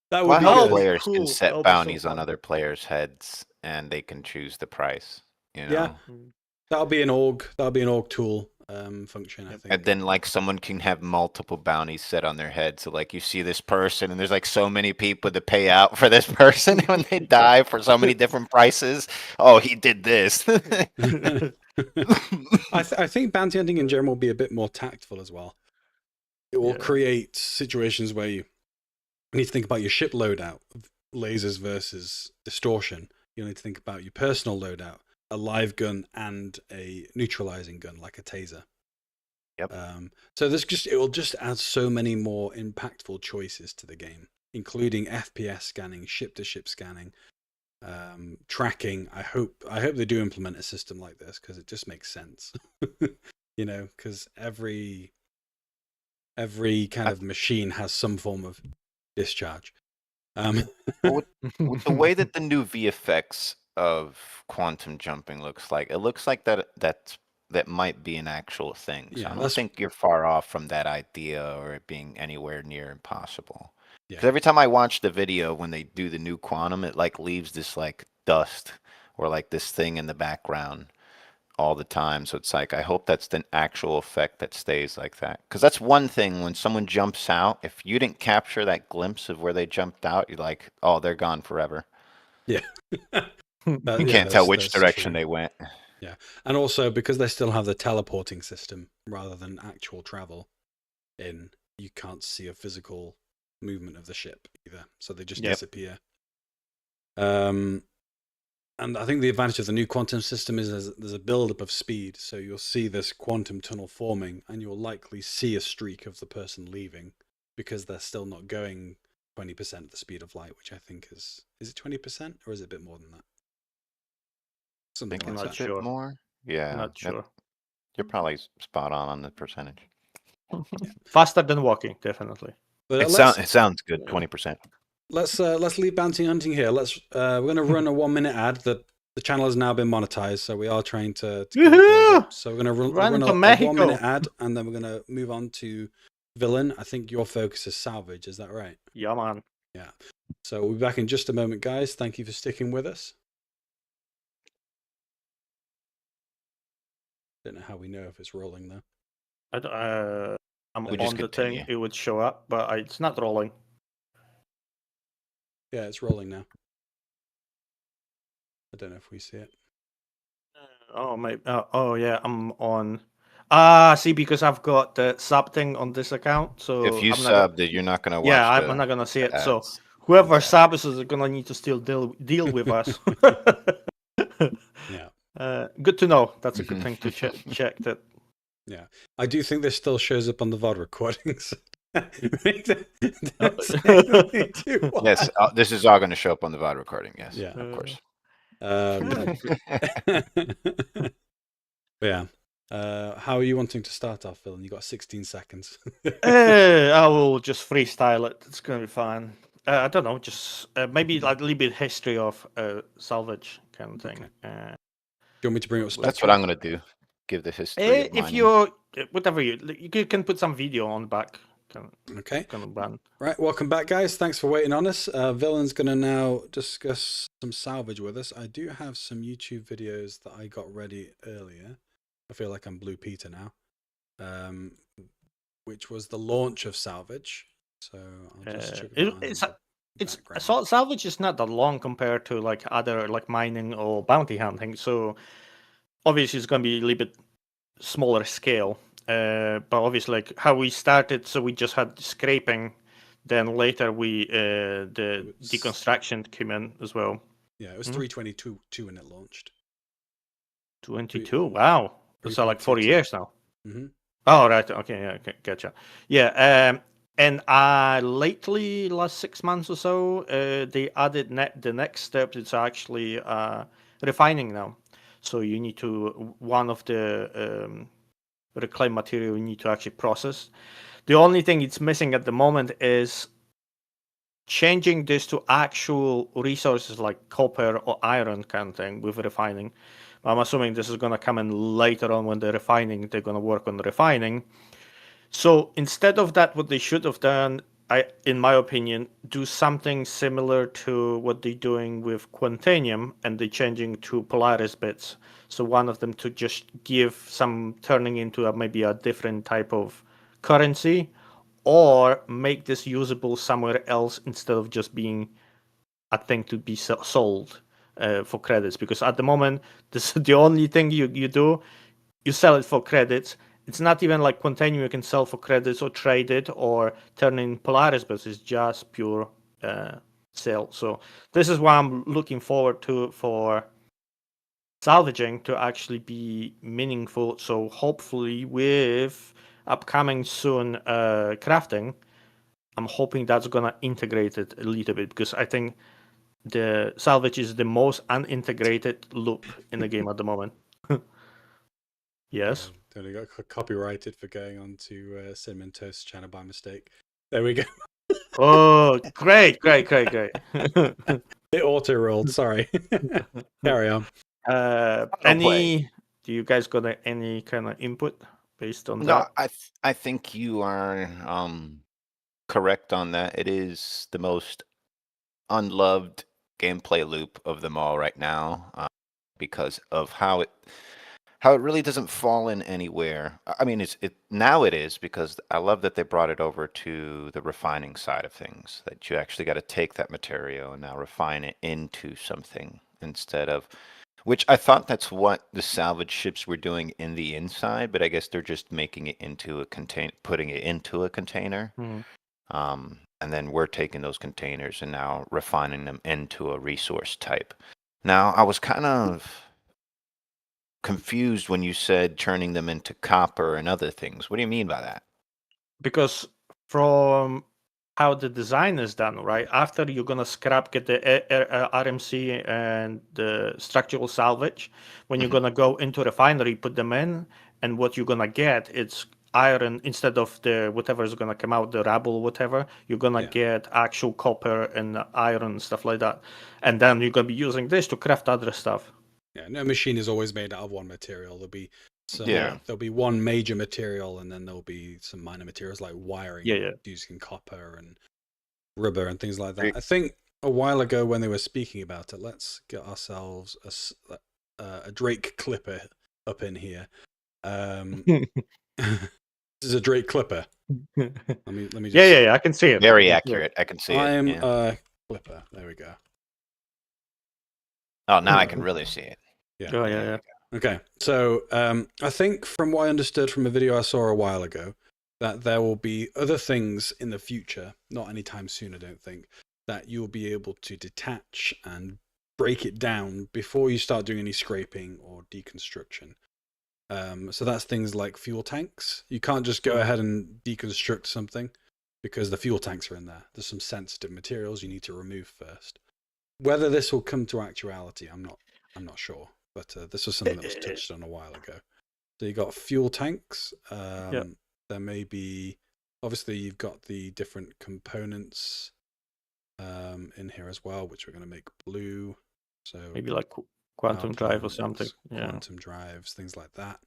That would be how players can set bounties on other players' heads, and they can choose the price. You know? Yeah. That'll be an org tool function, I think. And then like someone can have multiple bounties set on their head. So like you see this person and there's like so many people to pay out for this person when they die for so many different prices. Oh, he did this. I think bounty hunting in general will be a bit more tactful as well. It will create situations where you need to think about your ship loadout, lasers versus distortion. You need to think about your personal loadout, a live gun and a neutralizing gun like a taser. Yep. So it will just add so many more impactful choices to the game, including FPS scanning, ship-to-ship scanning, tracking. I hope they do implement a system like this, because it just makes sense. You know, because every kind of machine has some form of discharge. With the way that the new VFX of quantum jumping looks like, it looks like that might be an actual thing. So I don't think you're far off from that idea or it being anywhere near impossible. Because every time I watch the video when they do the new quantum, it like leaves this like dust or like this thing in the background all the time. So it's like, I hope that's the actual effect that stays like that. Because that's one thing, when someone jumps out, if you didn't capture that glimpse of where they jumped out, you're like, oh, they're gone forever. Yeah. You can't tell which direction they went. Yeah. And also, because they still have the teleporting system rather than actual travel you can't see a physical movement of the ship either. So they just disappear. And I think the advantage of the new quantum system is there's a build-up of speed. So you'll see this quantum tunnel forming, and you'll likely see a streak of the person leaving, because they're still not going 20% of the speed of light, which I think is it 20%, or is it a bit more than that? Something like that. Sure. More? Yeah. Not sure. You're probably spot on the percentage. Faster than walking, definitely. But it sounds good, 20%. Let's leave bounty hunting here. We're going to run a 1-minute ad. The channel has now been monetized, so we are trying to so we're going to run a 1-minute ad, and then we're going to move on to villain. I think your focus is salvage. Is that right? Yeah, man. Yeah. So we'll be back in just a moment, guys. Thank you for sticking with us. Don't know how we know if it's rolling though. I'm on the thing. It would show up, but it's not rolling. Yeah, it's rolling now. I don't know if we see it. Oh yeah, I'm on. See, because I've got the sub thing on this account, so if you subbed it, you're not gonna watch. Yeah, I'm not gonna see it. So whoever subs is gonna need to still deal with us. Yeah. Good to know. That's a good thing to check that. Yeah, I do think this still shows up on the VOD recordings. Yes, this is all going to show up on the VOD recording. Yes, yeah, of course. Yeah. How are you wanting to start off, Phil? You got 16 seconds. I will just freestyle it. It's going to be fine. I don't know, just maybe like a little bit history of salvage kind of thing. Okay. Do you want me to bring up Spectrum? That's what I'm going to do. Give the history of mining. If you're, whatever you can put some video on back. Okay. Kind of run. Right, welcome back, guys. Thanks for waiting on us. Villain's going to now discuss some salvage with us. I do have some YouTube videos that I got ready earlier. I feel like I'm Blue Peter now. Which was the launch of salvage. So I'll just check salvage is not that long compared to like other like mining or bounty hunting. So obviously it's going to be a little bit smaller scale. But obviously, like how we started, so we just had scraping. Then later the deconstruction came in as well. Yeah, it was 322 when it launched. 22. Wow, so like 40 years now. Mm-hmm. Oh right, okay, yeah, okay, gotcha. Yeah, and lately, last 6 months or so, they added the next step. It's actually refining now. So you need to one of the reclaimed material you need to actually process. The only thing it's missing at the moment is changing this to actual resources like copper or iron kind of thing with refining. I'm assuming this is going to come in later on when they're refining. They're going to work on the refining. So instead of that, what they should have done, in my opinion, do something similar to what they're doing with Quantanium, and they're changing to Polaris bits. So one of them to just give some turning into maybe a different type of currency, or make this usable somewhere else instead of just being a thing to be sold for credits. Because at the moment, this is the only thing you do. You sell it for credits. It's not even like Quantanium you can sell for credits or trade it or turn in Polaris, but it's just pure sale. So this is what I'm looking forward to for salvaging to actually be meaningful. So hopefully with upcoming soon crafting, I'm hoping that's gonna integrate it a little bit, because I think the salvage is the most unintegrated loop in the game at the moment. Yes. Totally got copyrighted for going on to Cinnamon Toast channel by mistake. There we go. Oh, great. It auto rolled. Sorry. Carry on. Do you guys got any kind of input based on that? No, I think you are correct on that. It is the most unloved gameplay loop of them all right now, because of how it really doesn't fall in anywhere. I mean, now it is, because I love that they brought it over to the refining side of things, that you actually got to take that material and now refine it into something instead of, which I thought that's what the salvage ships were doing in the inside, but I guess they're just making it into putting it into a container. Mm-hmm. And then we're taking those containers and now refining them into a resource type. Now, I was kind of confused when you said turning them into copper and other things. What do you mean by that? Because from how the design is done, right? After you're gonna get the RMC and the structural salvage, when you're gonna go into refinery, put them in, and what you're gonna get, it's iron instead of the whatever is gonna come out, the rubble, whatever. You're gonna get actual copper and iron, stuff like that, and then you're gonna be using this to craft other stuff. Yeah, no machine is always made out of one material. There'll be there'll be one major material, and then there'll be some minor materials like wiring using copper and rubber and things like that. I think a while ago when they were speaking about it, let's get ourselves a Drake Clipper up in here. This is a Drake Clipper. Let me just... Yeah, I can see it. Very accurate. I can see it. I'm a Clipper. There we go. Oh, now I can really see it. Yeah. Oh, yeah. Okay, so I think from what I understood from a video I saw a while ago, that there will be other things in the future, not anytime soon, I don't think, that you'll be able to detach and break it down before you start doing any scraping or deconstruction. So that's things like fuel tanks. You can't just go ahead and deconstruct something because the fuel tanks are in there. There's some sensitive materials you need to remove first. Whether this will come to actuality, I'm not sure. But this was something that was touched on a while ago. So you got fuel tanks. There may be, obviously, you've got the different components in here as well, which we're going to make blue. So maybe like quantum drive or something. Quantum drives, things like that.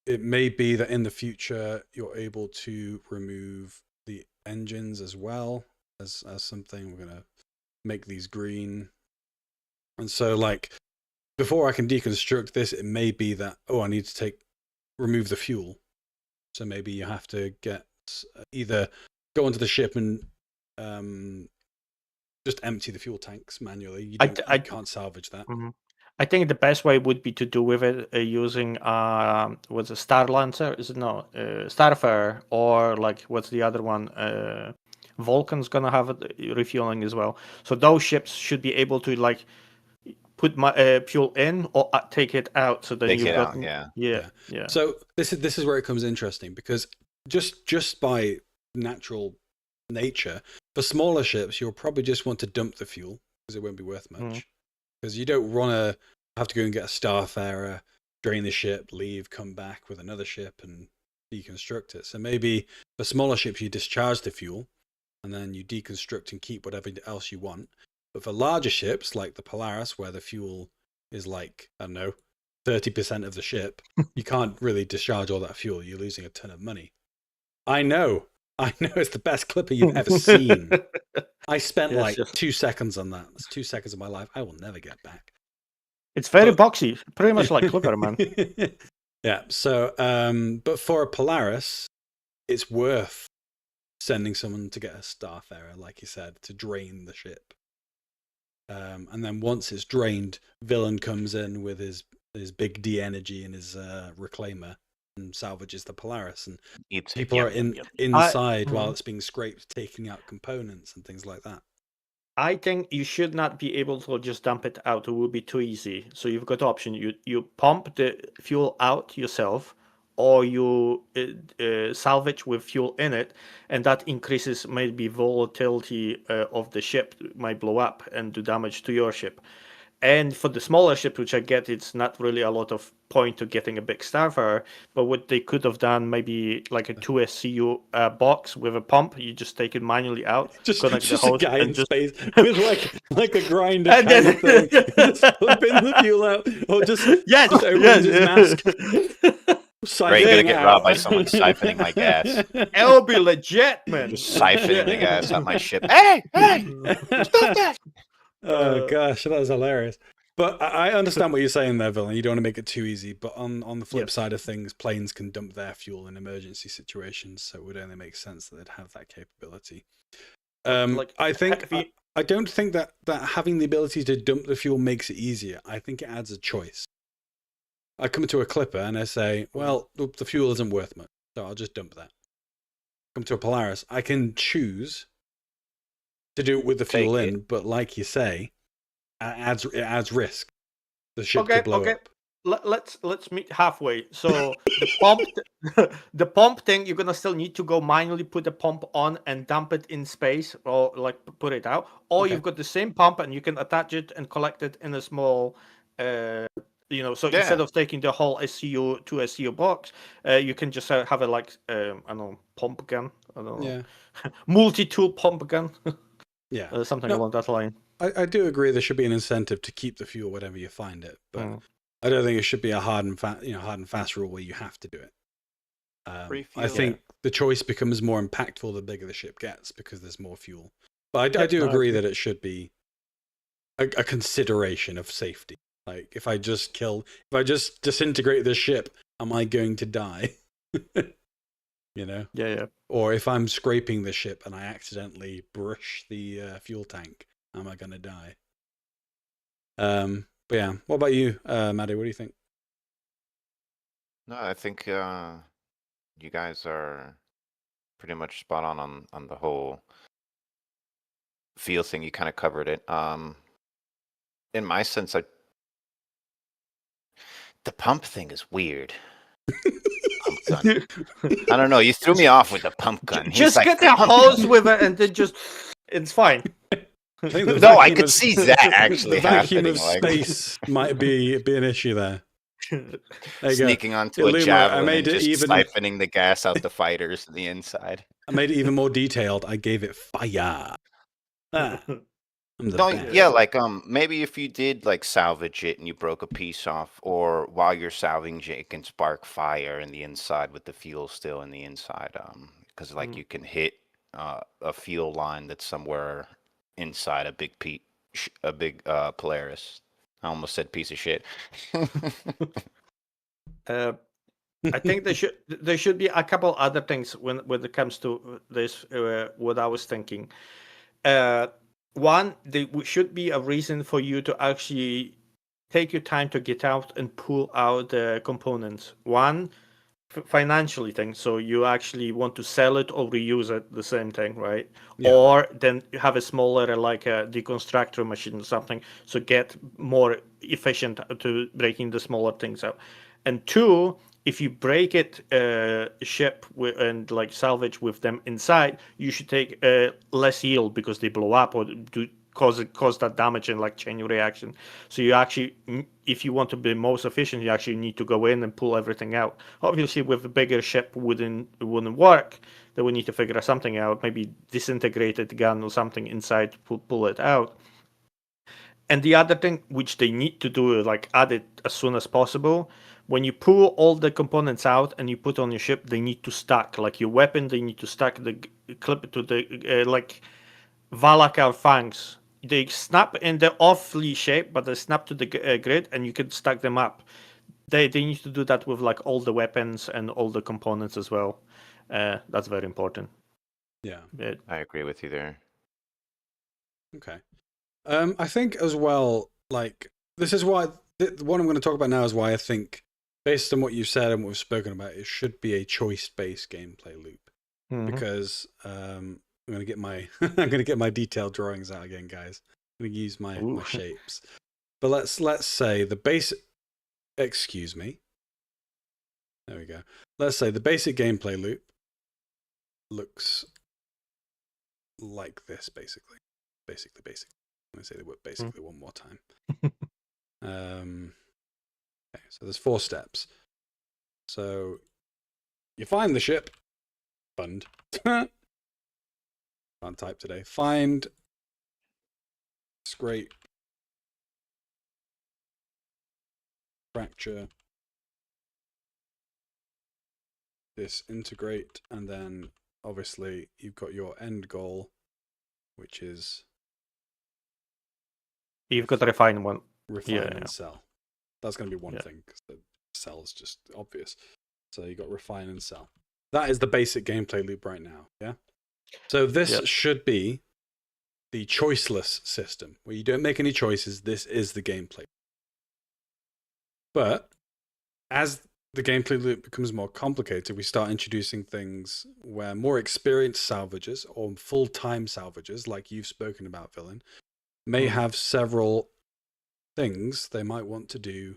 It may be that in the future you're able to remove the engines as well as something. We're going to make these green. And so like before I can deconstruct this, it may be that, I need to remove the fuel. So maybe you have to either go onto the ship and just empty the fuel tanks manually. You can't salvage that. Mm-hmm. I think the best way would be to do with it using what's a Starlancer? Is it no Starfarer, or like what's the other one? Vulcan's gonna have it refueling as well. So those ships should be able to like put my fuel in or take it out. So then you've got yeah. So this is where it becomes interesting, because just by natural nature, for smaller ships, you'll probably just want to dump the fuel because it won't be worth much. Because you don't want to have to go and get a Starfarer, drain the ship, leave, come back with another ship and deconstruct it. So maybe for smaller ships, you discharge the fuel and then you deconstruct and keep whatever else you want. But for larger ships like the Polaris, where the fuel is like, I don't know, 30% of the ship, you can't really discharge all that fuel. You're losing a ton of money. I know it's the best clipper you've ever seen. I spent 2 seconds on that. That's 2 seconds of my life I will never get back. It's very boxy, pretty much like Clipper, man. Yeah. So, but for a Polaris, it's worth sending someone to get a Starfarer, like you said, to drain the ship. And then once it's drained, Villain comes in with his big D energy and his reclaimer and salvages the Polaris, and people are inside while it's being scraped, taking out components and things like that. I think you should not be able to just dump it out. It would be too easy. So you've got the option. You pump the fuel out yourself, or you salvage with fuel in it, and that increases maybe volatility of the ship. It might blow up and do damage to your ship. And for the smaller ship, which I get, it's not really a lot of point to getting a big Starfarer. But what they could have done, maybe like a 2SCU box with a pump. You just take it manually out, just connect the hose, a guy and in space with like a grinder kind of thing. Just flipping the fuel out, or just opens his mask. Right, you're gonna get robbed by someone siphoning my gas. It'll be legit, man. Just siphoning the gas on my ship. Hey, stop that! Oh gosh, that was hilarious. But I understand what you're saying there, Villain. You don't want to make it too easy. But on the flip side of things, planes can dump their fuel in emergency situations, so it would only make sense that they'd have that capability. I don't think that having the ability to dump the fuel makes it easier. I think it adds a choice. I come to a Clipper and I say, well, the fuel isn't worth much, so I'll just dump that. Come to a Polaris, I can choose to do it with the fuel in, but like you say, it adds risk. The ship could blow up. Let's meet halfway. So the pump thing, you're gonna still need to go manually put the pump on and dump it in space, or like put it out. Or you've got the same pump and you can attach it and collect it in a small. So instead of taking the whole SCU box, you can just have a pump gun. I don't know. Yeah. Multi-tool pump gun. Yeah. Something along that line. I do agree there should be an incentive to keep the fuel wherever you find it, but I don't think it should be a hard and fast rule where you have to do it. I think the choice becomes more impactful the bigger the ship gets because there's more fuel. But I do agree that it should be a consideration of safety. Like if I just disintegrate this ship, am I going to die? Yeah. Or if I'm scraping the ship and I accidentally brush the fuel tank, am I going to die? But yeah, what about you, Maddie? What do you think? No, I think you guys are pretty much spot on the whole feel thing. You kind of covered it. In my sense, the pump thing is weird. I don't know. You threw me off with the pump gun. Just get the hose with it, and then it's fine. I could see that actually the vacuum happening. Of space might be an issue there. Sneaking onto a javelin and just siphoning the gas out the fighters on the inside. I made it even more detailed. I gave it fire. Yeah, like maybe if you did like salvage it and you broke a piece off, or while you're salvaging it, it can spark fire in the inside with the fuel still in the inside. Because like you can hit a fuel line that's somewhere inside a big Polaris. I almost said piece of shit. I think there should be a couple other things when it comes to this. What I was thinking. One, there should be a reason for you to actually take your time to get out and pull out the components. One, financially thing, so you actually want to sell it or reuse it, the same thing, right? Yeah. Or then you have a smaller, like a deconstructor machine or something, so get more efficient to breaking the smaller things out. And two, if you break it, ship and like salvage with them inside, you should take less yield because they blow up or cause that damage and like chain reaction. So you actually, if you want to be most efficient, you actually need to go in and pull everything out. Obviously, with a bigger ship, it wouldn't work. Then we need to figure something out. Maybe disintegrated gun or something inside to pull it out. And the other thing which they need to do is like add it as soon as possible. When you pull all the components out and you put on your ship, they need to stack. Like your weapon, they need to stack the clip to the like Valakar fangs. They snap in the awfully shape, but they snap to the grid, and you can stack them up. They need to do that with like all the weapons and all the components as well. That's very important. Yeah, I agree with you there. Okay. I think as well, like this is why what I'm going to talk about now is why I think, based on what you've said and what we've spoken about, it should be a choice-based gameplay loop. Mm-hmm. Because I'm going to get my detailed drawings out again, guys. I'm going to use my shapes. But let's say the basic. Excuse me. There we go. Let's say the basic gameplay loop looks like this, basically. Basically. I'm going to say the word basically one more time. Okay, so there's 4 steps. So you find the ship. Fund. Can't type today. Find. Scrape. Fracture. Disintegrate. And then obviously you've got your end goal, which is. You've got to refine one. Refine and sell. That's going to be one thing, because the sell is just obvious. So you got refine and sell. That is the basic gameplay loop right now. Yeah. So this should be the choiceless system, where you don't make any choices. This is the gameplay. But as the gameplay loop becomes more complicated, we start introducing things where more experienced salvagers or full-time salvagers, like you've spoken about, Villain, may have several things they might want to do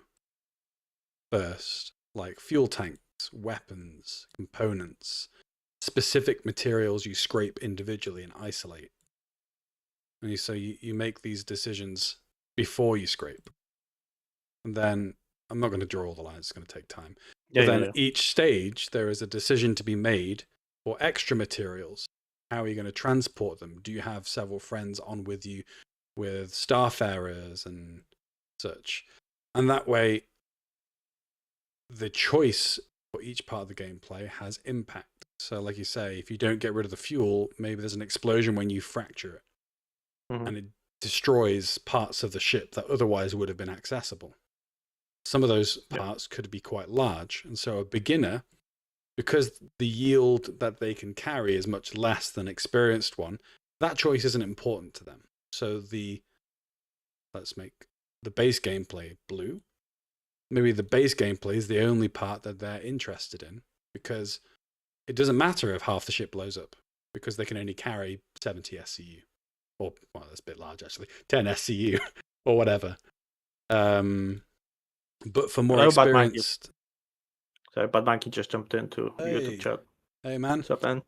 first, like fuel tanks, weapons, components, specific materials you scrape individually and isolate. And so you make these decisions before you scrape. And then, I'm not going to draw all the lines, it's going to take time. But then each stage, there is a decision to be made for extra materials. How are you going to transport them? Do you have several friends on with you with starfarers and such? And that way, the choice for each part of the gameplay has impact. So like you say, if you don't get rid of the fuel, maybe there's an explosion when you fracture it. And it destroys parts of the ship that otherwise would have been accessible. Some of those parts could be quite large. And so a beginner, because the yield that they can carry is much less than an experienced one, that choice isn't important to them. So let's make the base gameplay blue. Maybe the base gameplay is the only part that they're interested in, because it doesn't matter if half the ship blows up, because they can only carry 70 SCU. Or, well, that's a bit large actually, 10 SCU or whatever. But for more experienced... Sorry, Bad Monkey just jumped into YouTube chat. Hey, man. What's up, man?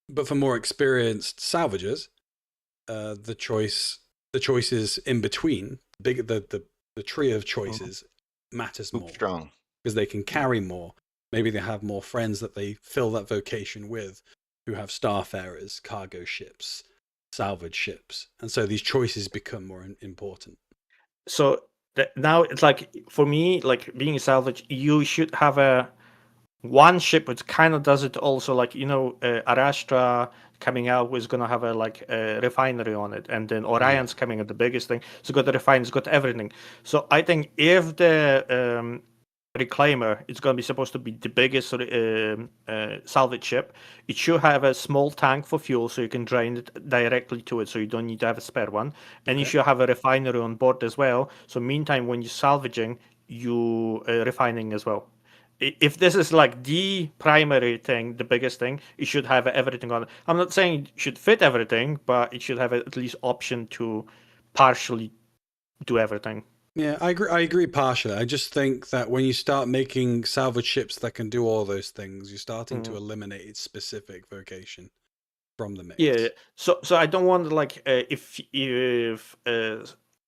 But for more experienced salvagers, the choices in between, the tree of choices matters more. Strong. Because they can carry more. Maybe they have more friends that they fill that vocation with who have starfarers, cargo ships, salvage ships. And so these choices become more important. So now it's like, for me, like being a salvage, you should have one ship which kind of does it also, like, Arastra coming out was going to have a refinery on it, and then Orion's coming at the biggest thing. So got the refinery, it's got everything. So I think if the Reclaimer is going to be supposed to be the biggest salvage ship, it should have a small tank for fuel so you can drain it directly to it, so you don't need to have a spare one. And you should have a refinery on board as well, so meantime when you're salvaging, you refining as well. If this is like the primary thing, the biggest thing, it should have everything on it. I'm not saying it should fit everything, but it should have at least option to partially do everything. Yeah, I agree partially. I just think that when you start making salvage ships that can do all those things, you're starting to eliminate its specific vocation from the mix. Yeah, so I don't want if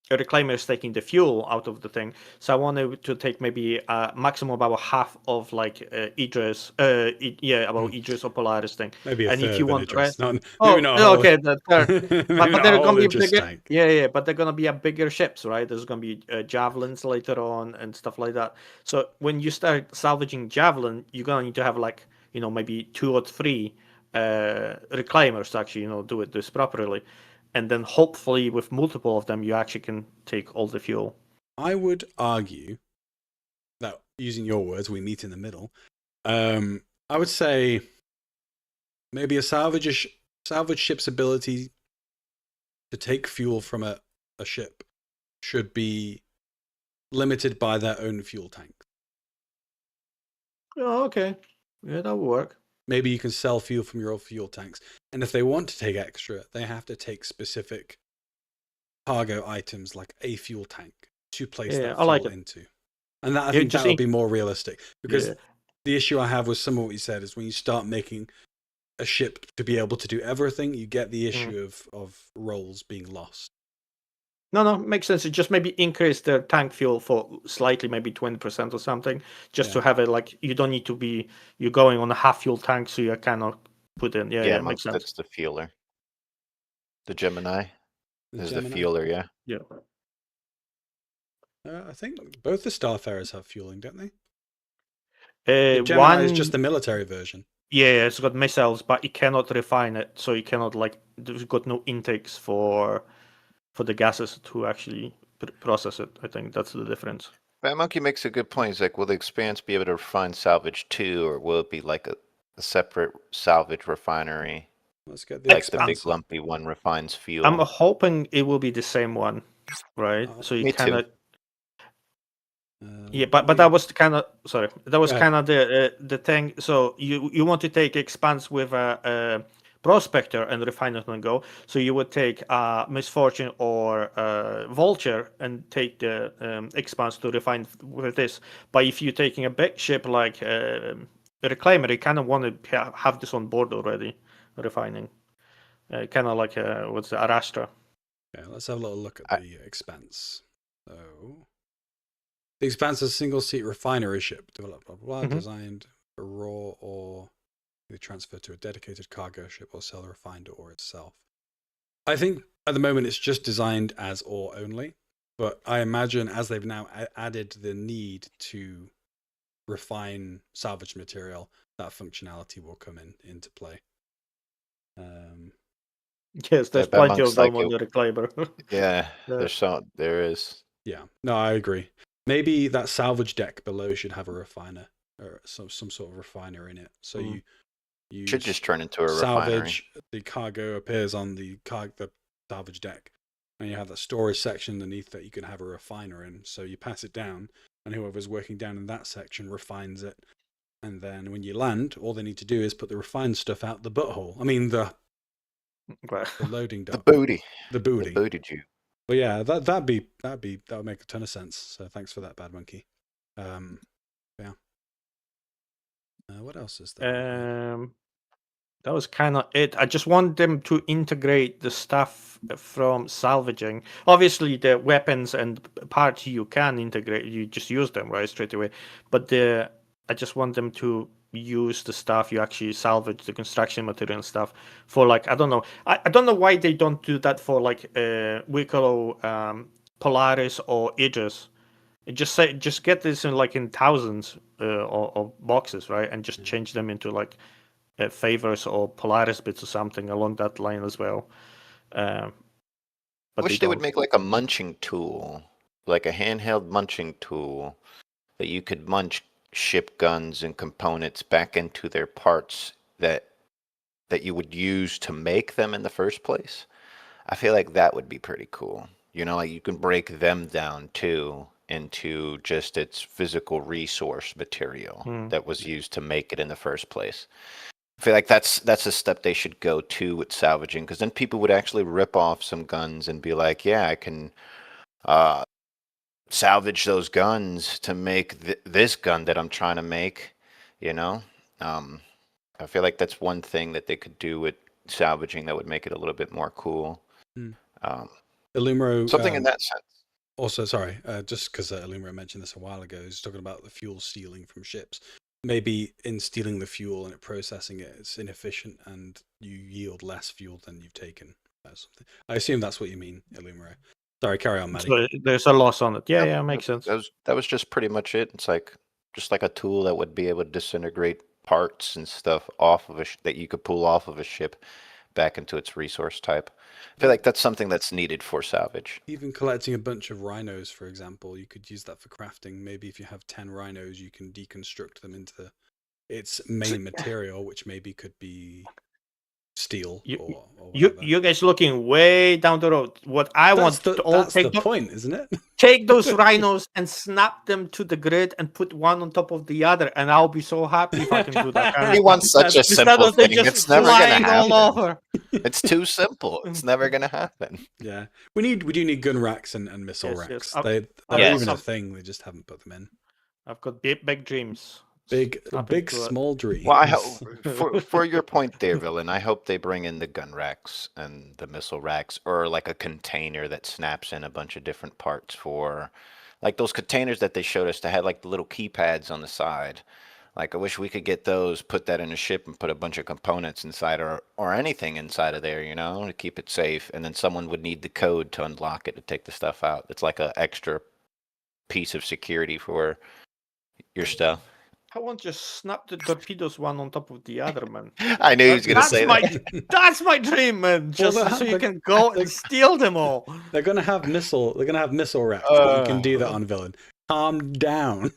a Reclaimer is taking the fuel out of the thing, so I wanted to take maybe maximum about half of Idris, about Idris or Polaris thing. Maybe a and third if you want Idris. not okay, that's fair. but they're gonna be bigger. Tank. Yeah, but they're gonna be bigger ships, right? There's gonna be javelins later on and stuff like that. So when you start salvaging javelin, you're gonna need to have maybe 2 or 3 Reclaimers to actually do this properly. And then hopefully with multiple of them, you actually can take all the fuel. I would argue that, using your words, we meet in the middle. I would say maybe a salvage ship's ability to take fuel from a ship should be limited by their own fuel tank. Oh, okay. Yeah, that would work. Maybe you can sell fuel from your own fuel tanks. And if they want to take extra, they have to take specific cargo items like a fuel tank to place that fuel into. And that, I think that would be more realistic. Because the issue I have with some of what you said is when you start making a ship to be able to do everything, you get the issue of roles being lost. No, makes sense. It just maybe increase the tank fuel for slightly, maybe 20% or something, just to have it you don't need to be, you're going on a half fuel tank, so you cannot put in. Yeah, makes sense. That's the fueler. The Gemini is the fueler, Yeah. I think both the Starfarers have fueling, don't they? The Gemini is just the military version. Yeah, it's got missiles, but it cannot refine it, so you cannot there's got no intakes for the gases to actually process it. I think that's the difference. Bad Monkey makes a good point. He's like, will the Expanse be able to refine salvage too, or will it be like a separate salvage refinery? Let's get the big lumpy one refines fuel. I'm hoping it will be the same one, right? So you cannot. But that was kind of the thing. So you want to take Expanse with a Prospector and refine it and go. So you would take Misfortune or Vulture and take the Expanse to refine with this. But if you're taking a big ship like Reclaimer, you kind of want to have this on board already, refining. Kind of like what's the Arastra. Okay, let's have a little look at the Expanse. So the Expanse is a single-seat refinery ship developed, designed for raw or they transfer to a dedicated cargo ship or sell the refined ore itself. I think at the moment it's just designed as ore only, but I imagine as they've now added the need to refine salvage material, that functionality will come into play. Yes, there's plenty of them on the Reclaimer. There is. Yeah, no, I agree. Maybe that salvage deck below should have a refiner or some sort of refiner in it. So you should just turn into a salvage, refinery. the cargo appears on the salvage deck, and you have that storage section underneath that you can have a refiner in. So you pass it down, and whoever's working down in that section refines it. And then when you land, all they need to do is put the refined stuff out the butthole. I mean the loading dock. The booty. The booty. The booty tube. But yeah, that would make a ton of sense. So thanks for that, Bad Monkey. What else is there? that was kind of it. I just want them to integrate the stuff from salvaging. Obviously, the weapons and parts you can integrate, you just use them right straight away. But I just want them to use the stuff you actually salvage, the construction material and stuff, for like, I don't know. I don't know why they don't do that for like Wicklow, Polaris or Aegis. Just get this in like in thousands of boxes, right, and just change them into like favors or Polaris bits or something along that line as well. But I wish they would make like a munching tool, like a handheld munching tool that you could munch ship guns and components back into their parts that you would use to make them in the first place. I feel like that would be pretty cool. You know, like you can break them down too into just its physical resource material that was used to make it in the first place. I feel like that's a step they should go to with salvaging, because then people would actually rip off some guns and be like, yeah, I can salvage those guns to make this gun that I'm trying to make, you know? I feel like that's one thing that they could do with salvaging that would make it a little bit more cool. Illumero, something in that sense. Also, sorry, just because Illumero mentioned this a while ago, he's talking about the fuel stealing from ships. Maybe in stealing the fuel and processing it, it's inefficient and you yield less fuel than you've taken. Something. I assume that's what you mean, Illumero. Sorry, carry on, Maddie. So there's a loss on it. Yeah, makes sense. That was just pretty much it. It's like just like a tool that would be able to disintegrate parts and stuff off of that you could pull off of a ship back into its resource type. I feel like that's something that's needed for salvage. Even collecting a bunch of rhinos, for example, you could use that for crafting. Maybe if you have 10 rhinos, you can deconstruct them into its main material, which maybe could be steel or you guys looking way down the road. What I want to all that's the point, isn't it? Take those rhinos and snap them to the grid and put one on top of the other, and I'll be so happy if I can do that. He wants such a simple thing. It's never going to happen. All over. It's too simple. It's never going to happen. Yeah, we do need gun racks and missile racks. They're even a thing. They just haven't put them in. I've got big dreams. Big small dreams. Well, for your point there, Villain, I hope they bring in the gun racks and the missile racks, or like a container that snaps in a bunch of different parts for, like those containers that they showed us that had like the little keypads on the side. Like, I wish we could get those, put that in a ship and put a bunch of components inside or anything inside of there, you know, to keep it safe. And then someone would need the code to unlock it to take the stuff out. It's like an extra piece of security for your stuff. I won't just snap the torpedoes one on top of the other, man. I knew he was going to say that. That's my dream, man. Just so you can go and steal them all. They're going to have missile racks, but you can do that on Villain. Calm down.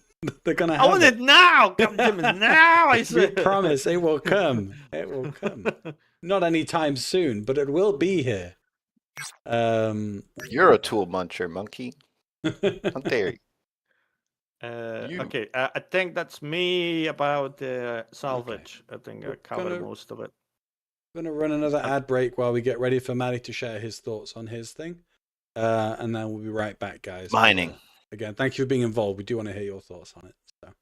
They're going to have I want it now. Come to me now, I say. We promise it will come. It will come. Not anytime soon, but it will be here. You're a tool muncher, monkey. How dare you? Okay, I think that's me about the salvage. Okay. I think I covered most of it. We're going to run another ad break while we get ready for Maddie to share his thoughts on his thing. And then we'll be right back, guys. Mining. Again, thank you for being involved. We do want to hear your thoughts on it. So.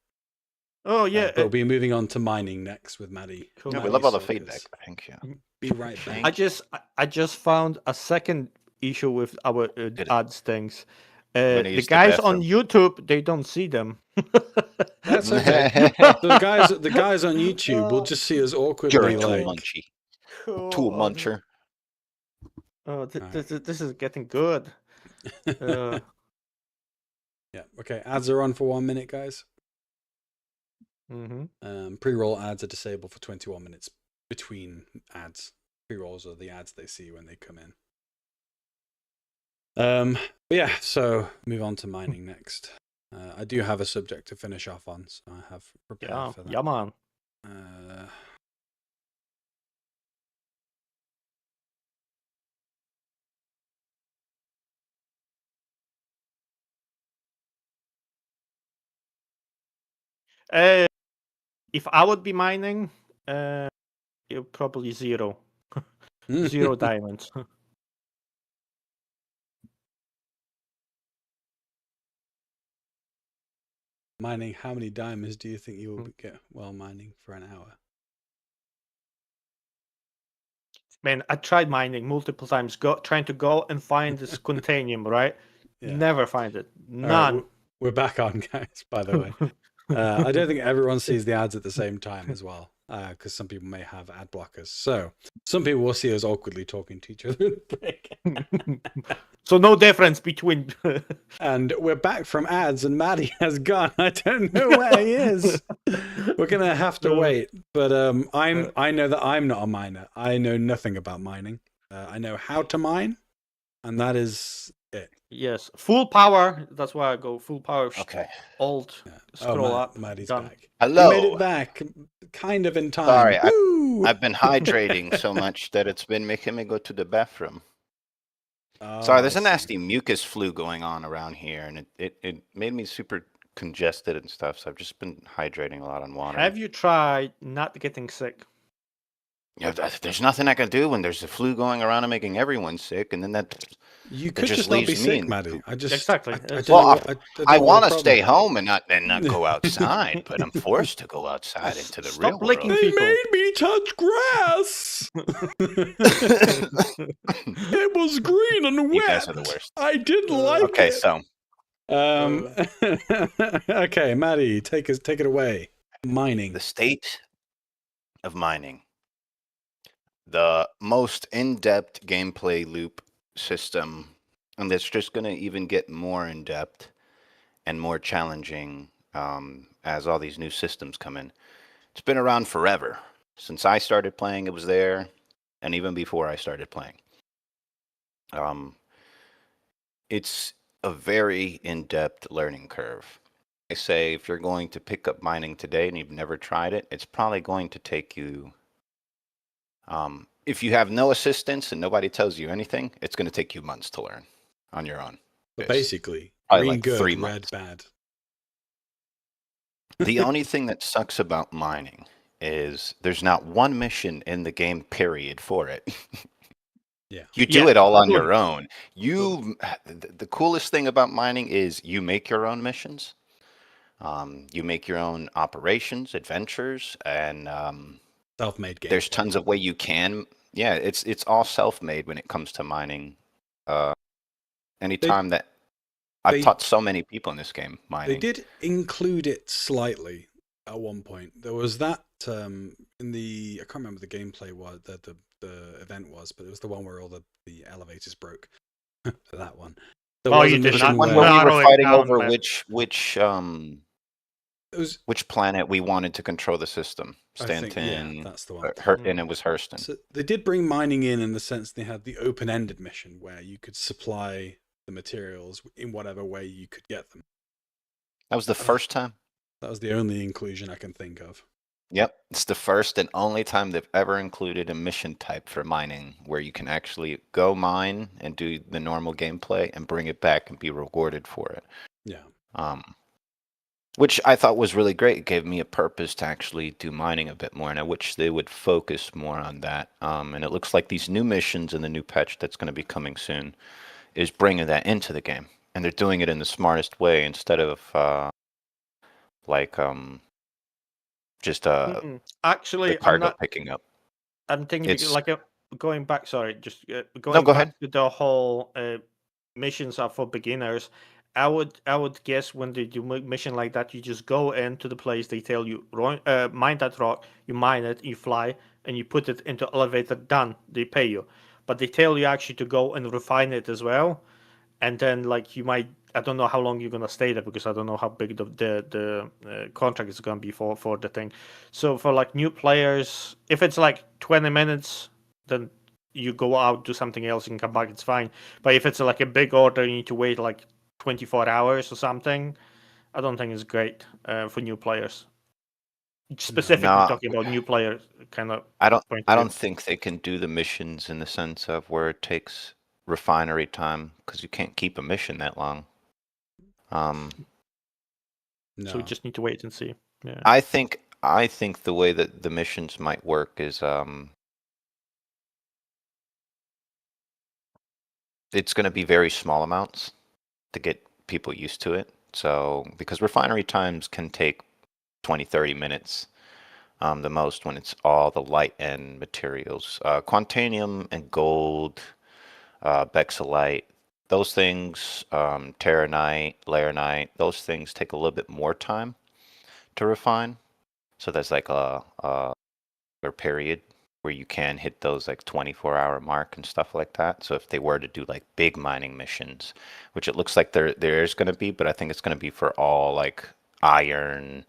Oh, yeah. But we'll be moving on to mining next with Maddie. Cool. Yeah, we love all the feedback. Thank you. Be right back. I just found a second issue with our ads things. The guys on YouTube, they don't see them. That's okay. the guys on YouTube will just see us awkwardly. You're a tool muncher. Oh, this is getting good. Yeah. Okay. Ads are on for 1 minute, guys. Pre-roll ads are disabled for 21 minutes between ads. Pre-rolls are the ads they see when they come in. Yeah, so move on to mining next. I do have a subject to finish off on, so I have prepared for that. Yeah, man. If I would be mining, probably 0. 0 diamonds. Mining, how many diamonds do you think you will get while mining for an hour? Man, I tried mining multiple times, trying to go and find this Contanium, right? Yeah. Never find it. None. Right, we're back on, guys, by the way. I don't think everyone sees the ads at the same time as well, because some people may have ad blockers. So some people will see us awkwardly talking to each other in the break. So no difference between... And we're back from ads, and Maddie has gone. I don't know where he is. We're going to have to wait. But I know that I'm not a miner. I know nothing about mining. I know how to mine, and that is it. Yes, full power. That's why I go full power. Okay. Alt, scroll up. Maddie's done. back. Hello. You made it back, kind of in time. Sorry, I've been hydrating so much that it's been making me go to the bathroom. Sorry, there's a nasty mucus flu going on around here, and it made me super congested and stuff, so I've just been hydrating a lot on water. Have you tried not getting sick? Yeah, there's nothing I can do when there's a flu going around and making everyone sick, and then that you could just not be sick, Maddie. Exactly. I want to stay home and not go outside, but I'm forced to go outside into the real world. They made me touch grass. It was green and wet. You guys are the worst. I didn't like it. Okay, so. Okay, Maddie, take it away. Mining. The state of mining. The most in-depth gameplay loop system, and it's just going to even get more in-depth and more challenging as all these new systems come in. It's been around forever. Since I started playing, it was there, and even before I started playing. It's a very in-depth learning curve. I say if you're going to pick up mining today and you've never tried it, it's probably going to take you... if you have no assistance and nobody tells you anything, it's going to take you months to learn on your own. But basically, green like good, 3 red months. bad. The only thing that sucks about mining is there's not one mission in the game, period, for it. Yeah. You do it all on your own. The coolest thing about mining is you make your own missions. You make your own operations, adventures, and... self-made game. There's tons of way you can. Yeah, it's all self-made when it comes to mining. Anytime that I've taught so many people in this game mining. They did include it slightly at one point. There was that in the I can't remember the gameplay was the event was, but it was the one where all the elevators broke. That one. You did not. When we were fighting over which planet we wanted to control the system. Stanton, that's the one. And it was Hurston. So they did bring mining in the sense they had the open-ended mission where you could supply the materials in whatever way you could get them. That was the first time. That was the only inclusion I can think of. Yep, it's the first and only time they've ever included a mission type for mining where you can actually go mine and do the normal gameplay and bring it back and be rewarded for it. Yeah. Which I thought was really great. It gave me a purpose to actually do mining a bit more, and I wish they would focus more on that. And it looks like these new missions and the new patch that's going to be coming soon is bringing that into the game. And they're doing it in the smartest way instead of actually, the cargo picking up. I'm thinking going back. Sorry, just going back to the whole missions are for beginners. I would guess when they do a mission like that, you just go into the place, they tell you, mine that rock, you mine it, you fly, and you put it into elevator, done, they pay you. But they tell you actually to go and refine it as well. And then you might, I don't know how long you're going to stay there because I don't know how big the contract is going to be for the thing. So for new players, if it's 20 minutes, then you go out, do something else and come back, it's fine. But if it's a big order, you need to wait 24 hours or something, I don't think it's great for new players. Specifically talking about new players, kind of. I don't think they can do the missions in the sense of where it takes refinery time because you can't keep a mission that long. No. So we just need to wait and see. Yeah. I think the way that the missions might work is it's going to be very small amounts to get people used to it. So because refinery times can take 20-30 minutes, the most when it's all the light end materials. Quantanium and gold, bexolite, those things, terranite, laranite, those things take a little bit more time to refine. So there's like a period where you can hit those like 24-hour mark and stuff like that. So if they were to do like big mining missions, which it looks like there is going to be, but I think it's going to be for all like iron,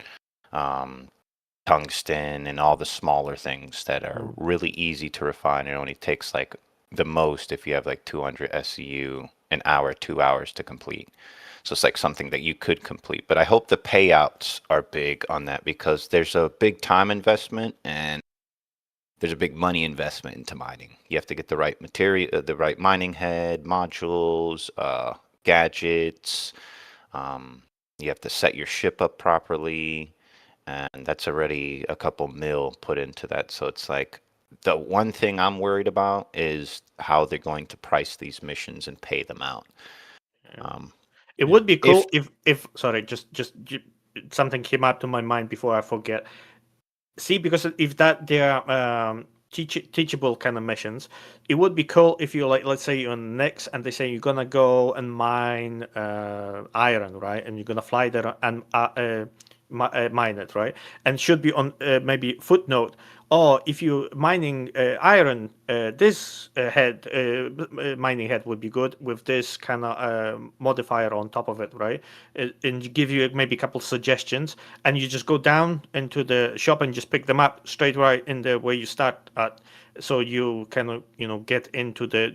tungsten, and all the smaller things that are really easy to refine. It only takes like the most if you have like 200 SCU, an hour, 2 hours to complete. So it's like something that you could complete. But I hope the payouts are big on that, because there's a big time investment and there's a big money investment into mining. You have to get the right material, the right mining head, modules, gadgets. You have to set your ship up properly, and that's already a couple mil put into that. So it's like the one thing I'm worried about is how they're going to price these missions and pay them out. It would be cool if sorry, just something came up to my mind before I forget. See, because if that they are teachable kind of missions, it would be cool if you like, let's say you're on Nyx and they say you're gonna go and mine iron, right? And you're gonna fly there and mine it, right? And should be on maybe footnote. Or if you're mining iron, this mining head would be good with this kind of modifier on top of it, right? And give you maybe a couple suggestions, and you just go down into the shop and just pick them up straight right in the where you start at. So you kind of get into the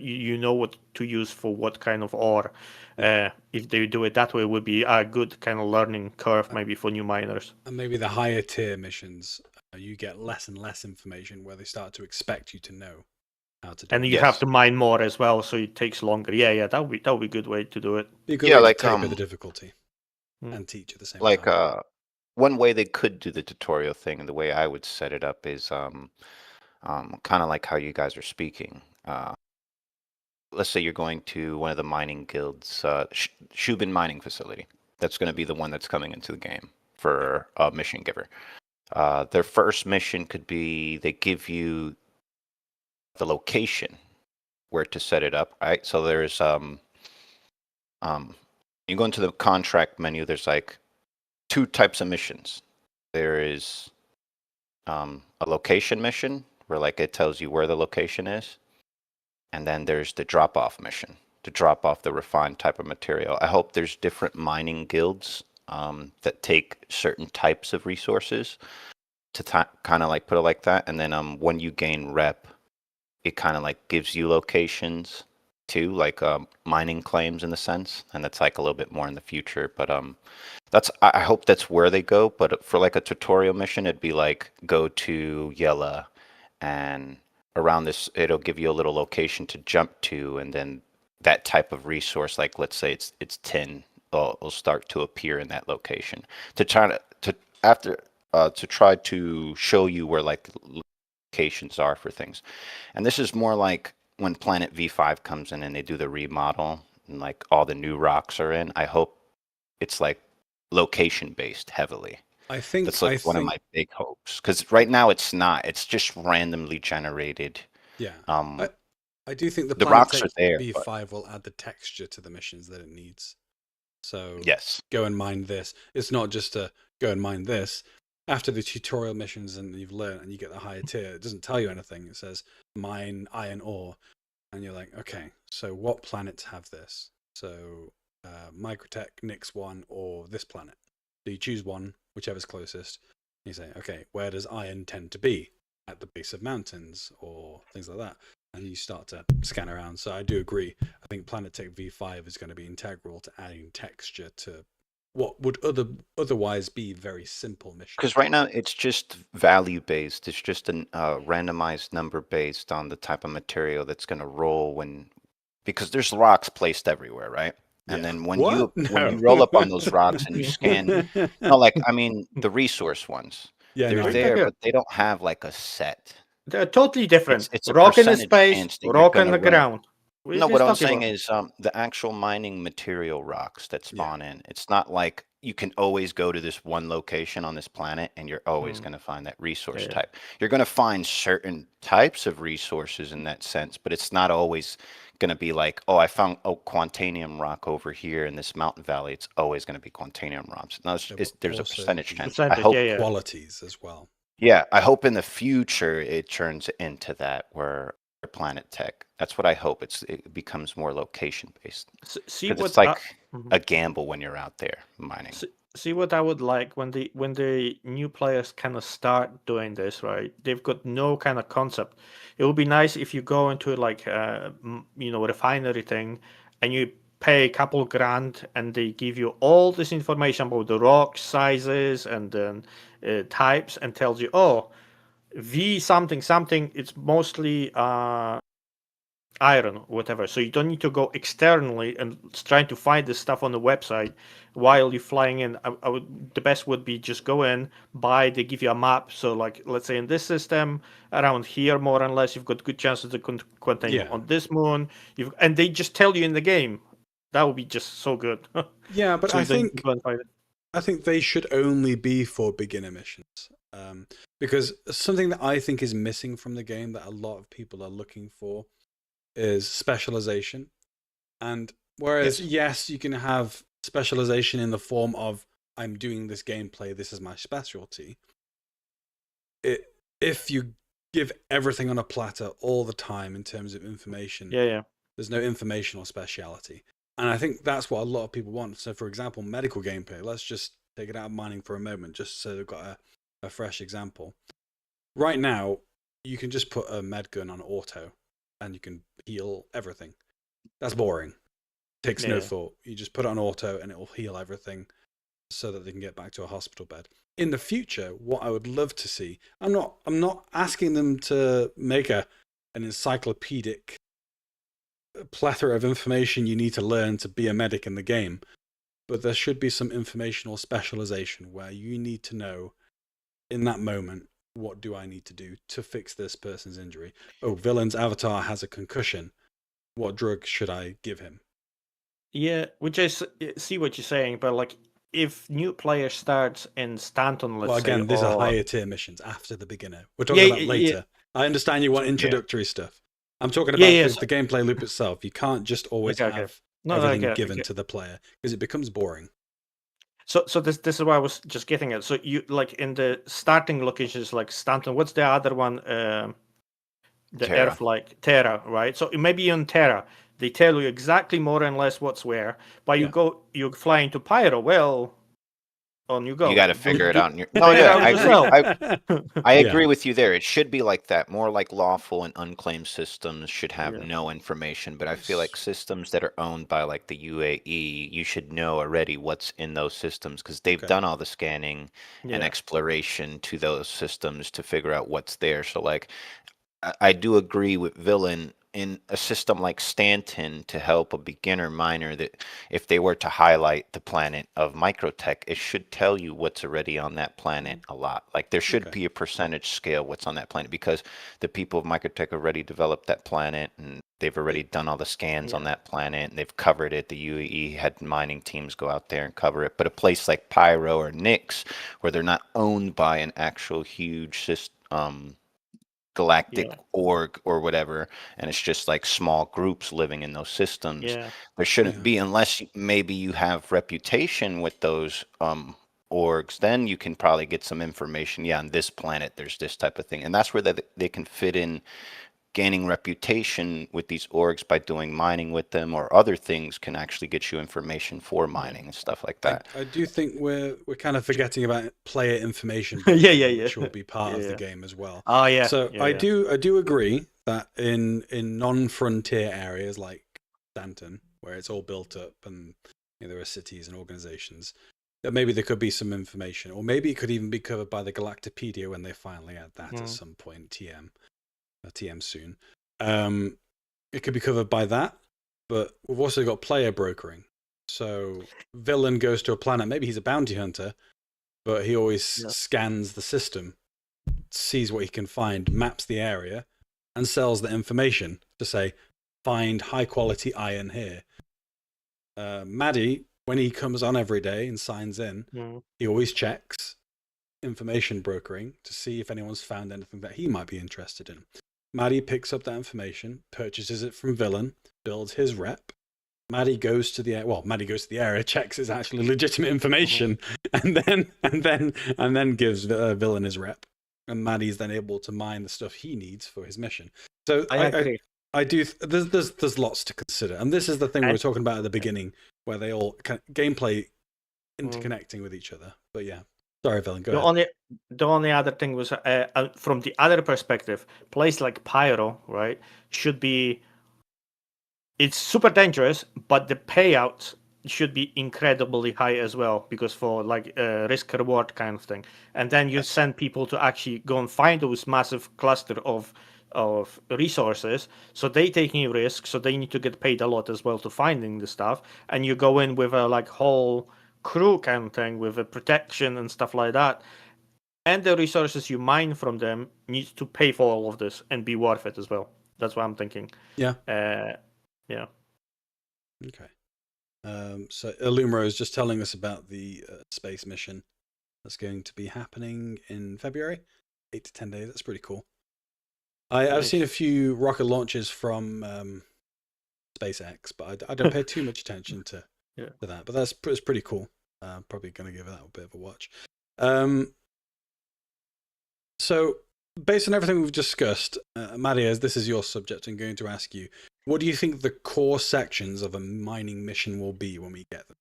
what to use for what kind of ore. If they do it that way, it would be a good kind of learning curve maybe for new miners. And maybe the higher tier missions, you get less and less information where they start to expect you to know how to do it. And you have to mine more as well, so it takes longer. Yeah, that would be a good way to do it. Be a good way to taper the difficulty and teach at the same time. One way they could do the tutorial thing, and the way I would set it up is kind of like how you guys are speaking. Let's say you're going to one of the mining guilds, Shubin mining facility. That's going to be the one that's coming into the game for a mission giver. Their first mission could be they give you the location where to set it up, right? So there's you go into the contract menu, there's like two types of missions. There is a location mission where like it tells you where the location is, and then there's the drop-off mission to drop off the refined type of material. I hope there's different mining guilds that take certain types of resources to kind of like put it like that. And then when you gain rep, it kind of like gives you locations too, like mining claims in a sense. And that's like a little bit more in the future. But I hope that's where they go. But for like a tutorial mission, it'd be like go to Yella, and around this, it'll give you a little location to jump to, and then that type of resource, like let's say it's tin, will start to appear in that location to try to show you where like locations are for things. And this is more like when Planet V5 comes in and they do the remodel and like all the new rocks are in. I hope it's like location based heavily. I think that's like one of my big hopes, because right now it's not. It's just randomly generated. Yeah. I do think the rocks are there. V5 will add the texture to the missions that it needs. So yes, go and mine this. It's not just a go and mine this. After the tutorial missions and you've learned and you get the higher tier, it doesn't tell you anything. It says mine iron ore, and you're like, okay, so what planets have this? So Microtech, Nyx 1, or this planet. So you choose one, whichever's closest. You say, okay, where does iron tend to be? At the base of mountains or things like that. And you start to scan around. So I do agree. I think Planetech V5 is going to be integral to adding texture to what would otherwise be very simple missions. Because right now it's just value based. It's just a randomized number based on the type of material that's going to roll because there's rocks placed everywhere, right? And then when you roll up on those rocks and you scan, the resource ones, they're there, but they don't have like a set. They're totally different. It's a rock in the space, rock in the ground. No, what I'm saying is the actual mining material rocks that spawn in. It's not like you can always go to this one location on this planet and you're always going to find that resource type. You're going to find certain types of resources in that sense, but it's not always going to be like, oh, I found Quantanium rock over here in this mountain valley. It's always going to be Quantanium rocks. No, there's a percentage chance. I hope qualities as well. Yeah, I hope in the future it turns into that where planet tech. That's what I hope. It becomes more location based. See what it's like a gamble when you're out there mining. See what I would like when the new players kind of start doing this, right? They've got no kind of concept. It would be nice if you go into like refinery thing and you pay a couple grand and they give you all this information about the rock sizes and then types and tells you, oh, V something, it's mostly iron, whatever. So you don't need to go externally and trying to find this stuff on the website while you're flying in. The best would be just go in, buy, they give you a map. So like, let's say in this system, around here, more or less, you've got good chances to continue on this moon. And they just tell you in the game. That would be just so good. Yeah, but so I think they should only be for beginner missions. Because something that I think is missing from the game that a lot of people are looking for is specialization. And whereas, yes, you can have specialization in the form of, I'm doing this gameplay, this is my specialty. If you give everything on a platter all the time in terms of information, there's no information or speciality. And I think that's what a lot of people want. So, for example, medical gameplay, let's just take it out of mining for a moment, just so they've got a fresh example. Right now, you can just put a med gun on auto and you can heal everything. That's boring. Takes no thought. You just put it on auto and it will heal everything so that they can get back to a hospital bed. In the future, what I would love to see, I'm not asking them to make an encyclopedic plethora of information you need to learn to be a medic in the game, but there should be some informational specialization where you need to know in that moment, what do I need to do to fix this person's injury? Oh, villain's avatar has a concussion. What drug should I give him? Yeah, which I see what you're saying, but like if new player starts in Stanton, let's say, these are higher tier missions after the beginner. We're talking about later. I understand you want introductory stuff. I'm talking about the gameplay loop itself. You can't just always have everything given to the player because it becomes boring. So this is what I was just getting at. So you like in the starting locations like Stanton. What's the other one? The Terra. Earth like Terra, right? So maybe on Terra they tell you exactly more and less what's where. But you fly into Pyro. Well, on you go. You got to figure it out. I agree with you there. It should be like that. More like lawful and unclaimed systems should have no information. But I feel like systems that are owned by like the UAE, you should know already what's in those systems because they've done all the scanning and exploration to those systems to figure out what's there. So like, I do agree with Villain in a system like Stanton to help a beginner miner that if they were to highlight the planet of Microtech, it should tell you what's already on that planet a lot. Like there should be a percentage scale what's on that planet because the people of Microtech already developed that planet and they've already done all the scans on that planet and they've covered it. The UAE had mining teams go out there and cover it. But a place like Pyro or Nyx where they're not owned by an actual huge system, galactic org or whatever, and it's just like small groups living in those systems. There shouldn't be, unless maybe you have reputation with those orgs, then you can probably get some information. On this planet there's this type of thing, and that's where they can fit in gaining reputation with these orgs by doing mining with them or other things can actually get you information for mining and stuff like that. I do think we're kind of forgetting about player information, which will be part of the game as well. So I do agree that in non-frontier areas like Stanton, where it's all built up and there are cities and organizations, that maybe there could be some information, or maybe it could even be covered by the Galactopedia when they finally add that at some point. TM soon. It could be covered by that, but we've also got player brokering. So Villain goes to a planet, maybe he's a bounty hunter, but he always scans the system, sees what he can find, maps the area, and sells the information to say, find high quality iron here. Maddie when he comes on every day and signs in, he always checks information brokering to see if anyone's found anything that he might be interested in. Maddie picks up that information, purchases it from Villain, builds his rep. Maddie goes to the area, checks it's actually legitimate information, and then gives Villain his rep. And Maddie's then able to mine the stuff he needs for his mission. So I agree. I do. There's lots to consider, and this is the thing we were talking about at the beginning, where they all gameplay interconnecting with each other. But yeah, sorry, Villain. Go ahead. The only other thing was from the other perspective, place like Pyro, right, should be. It's super dangerous, but the payout should be incredibly high as well, because for like risk reward kind of thing. And then you send people to actually go and find those massive cluster of resources. So they taking risks, so they need to get paid a lot as well to finding the stuff. And you go in with a like whole crew kind of thing with a protection and stuff like that. And the resources you mine from them needs to pay for all of this and be worth it as well. That's what I'm thinking. Yeah. Yeah. Okay. So Illumro is just telling us about the space mission that's going to be happening in February, 8 to 10 days. That's pretty cool. I've seen a few rocket launches from SpaceX, but I don't pay too much attention to that. But it's pretty cool. Probably going to give that a bit of a watch. So, based on everything we've discussed, Maddie, as this is your subject, I'm going to ask you, what do you think the core sections of a mining mission will be when we get them?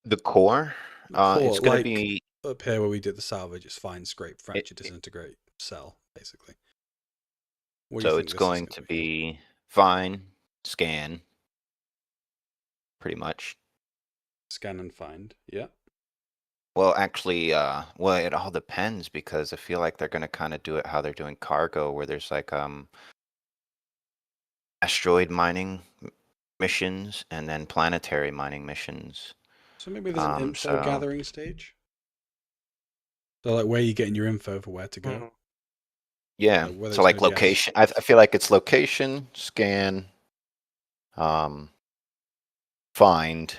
The core? It's going to be... Up here where we did the salvage, it's find, scrape, fracture, disintegrate, sell, basically. So it's going to be find, scan, pretty much. Scan and find, yeah. Well, actually, it all depends, because I feel like they're going to kind of do it how they're doing cargo, where there's like asteroid mining missions and then planetary mining missions. So maybe there's an info gathering stage? So like where you're getting your info for where to go? Yeah, so like location. I feel like it's location, scan, find,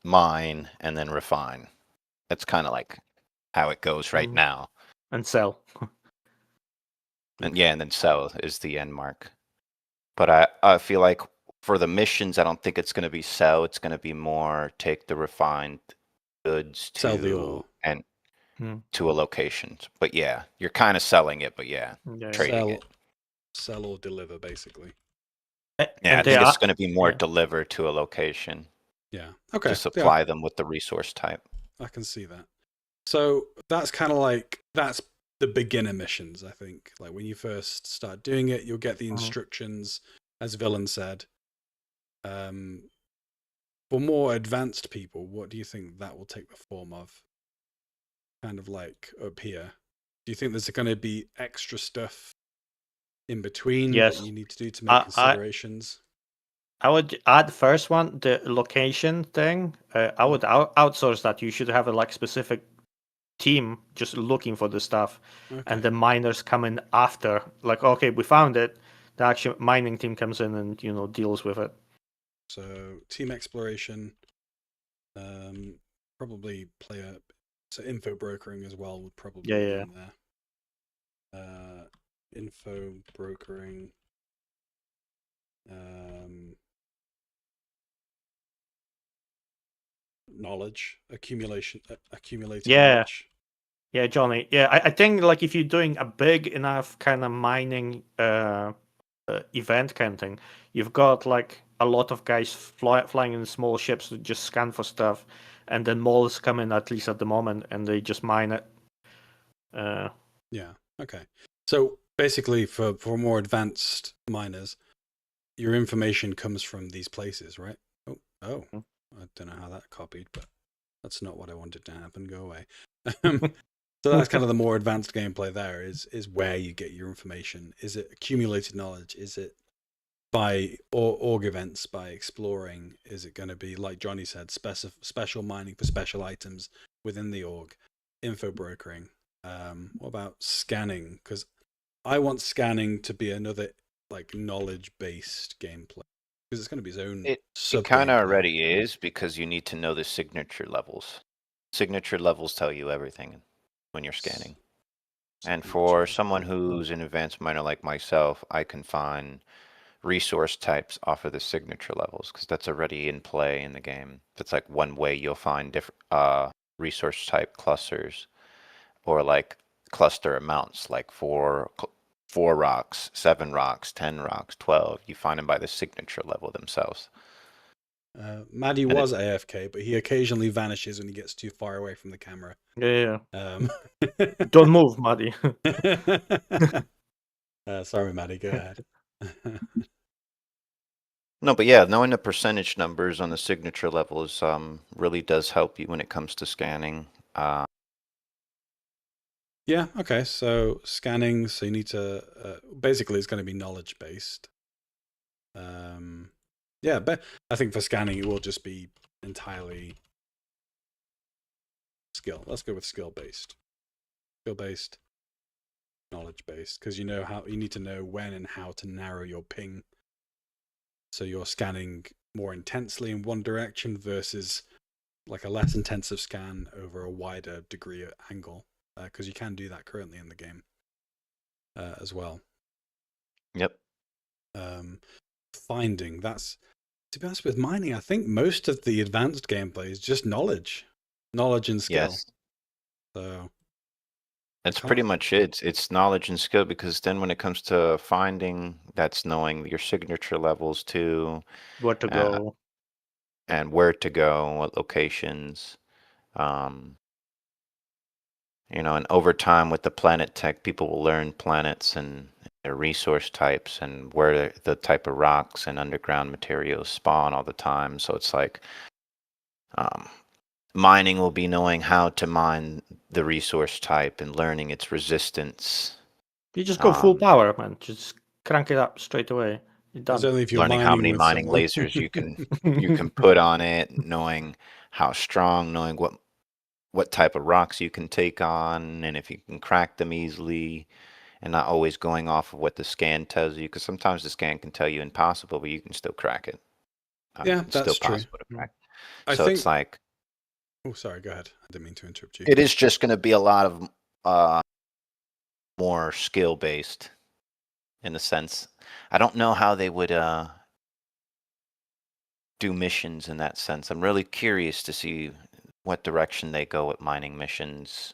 mine, and then refine. That's kind of like how it goes right now. And sell. And then sell is the end mark. But I feel like for the missions, I don't think it's going to be sell. It's going to be more take the refined goods to sell the ore and to a location. But yeah, you're kind of selling it, but trading it. Sell or deliver, basically. Yeah, I think it's going to be more delivered to a location. Yeah. Okay. To supply them with the resource type. I can see that. So that's kind of like, that's the beginner missions, I think. Like when you first start doing it, you'll get the instructions, as Villain said. For more advanced people, what do you think that will take the form of? Kind of like up here. Do you think there's going to be extra stuff in between that you need to do to make considerations? I would add the first one, the location thing. I would outsource that. You should have a like specific team just looking for the stuff, and the miners come in after. Like, okay, we found it. The actual mining team comes in and deals with it. So team exploration, probably player. So info brokering as well would probably be in there. Info brokering. Knowledge accumulating knowledge. Yeah, Johnny. Yeah, I think like if you're doing a big enough kind of mining event kind of thing, you've got like a lot of guys flying in small ships to just scan for stuff, and then moles come in, at least at the moment, and they just mine it. Yeah. Okay. So basically, for more advanced miners, your information comes from these places, right? Oh. I don't know how that copied, but that's not what I wanted to happen. Go away. So that's kind of the more advanced gameplay there, is where you get your information. Is it accumulated knowledge? Is it by org events, by exploring? Is it going to be, like Johnny said, special mining for special items within the org? Info brokering. What about scanning? Because I want scanning to be another like knowledge-based gameplay? Because it's going to be its own It sub kind of gameplay. already is, because you need to know the signature levels. Signature levels tell you everything when you're scanning. And for someone who's an advanced miner like myself, I can find resource types off of the signature levels, because that's already in play in the game. That's like one way you'll find different resource type clusters, or like cluster amounts, like four rocks, 7 rocks, 10 rocks, 12. You find them by the signature level themselves. Maddie was AFK, but he occasionally vanishes when he gets too far away from the camera. Yeah. Don't move, Maddie. Sorry, Maddie, go ahead. No, but yeah, knowing the percentage numbers on the signature levels really does help you when it comes to scanning. Yeah, okay, so scanning, so you need to, basically it's going to be knowledge based. Yeah, but I think for scanning it will just be entirely skill. Let's go with skill based. Skill based, knowledge based, because you need to know when and how to narrow your ping. So you're scanning more intensely in one direction versus like a less intensive scan over a wider degree of angle, because you can do that currently in the game as well. Yep. Finding, that's, to be honest with mining, I think most of the advanced gameplay is just knowledge and skill. Yes. So that's pretty much it. It's knowledge and skill, because then when it comes to finding, that's knowing your signature levels too. Where to go. And where to go, what locations. You know, and over time with the planet tech, people will learn planets and their resource types and where the type of rocks and underground materials spawn all the time. So it's like mining will be knowing how to mine the resource type and learning its resistance. You just go full power, man. Just crank it up straight away. You're done. Only if you're learning how many mining lasers you can put on it, knowing how strong, knowing what type of rocks you can take on, and if you can crack them easily, and not always going off of what the scan tells you, because sometimes the scan can tell you impossible, but you can still crack it. Yeah, it's that's still true. possible to crack. I so think, it's like, oh, sorry, go ahead. I didn't mean to interrupt you. It is just going to be a lot of more skill based, in a sense. I don't know how they would do missions in that sense. I'm really curious to see what direction they go with mining missions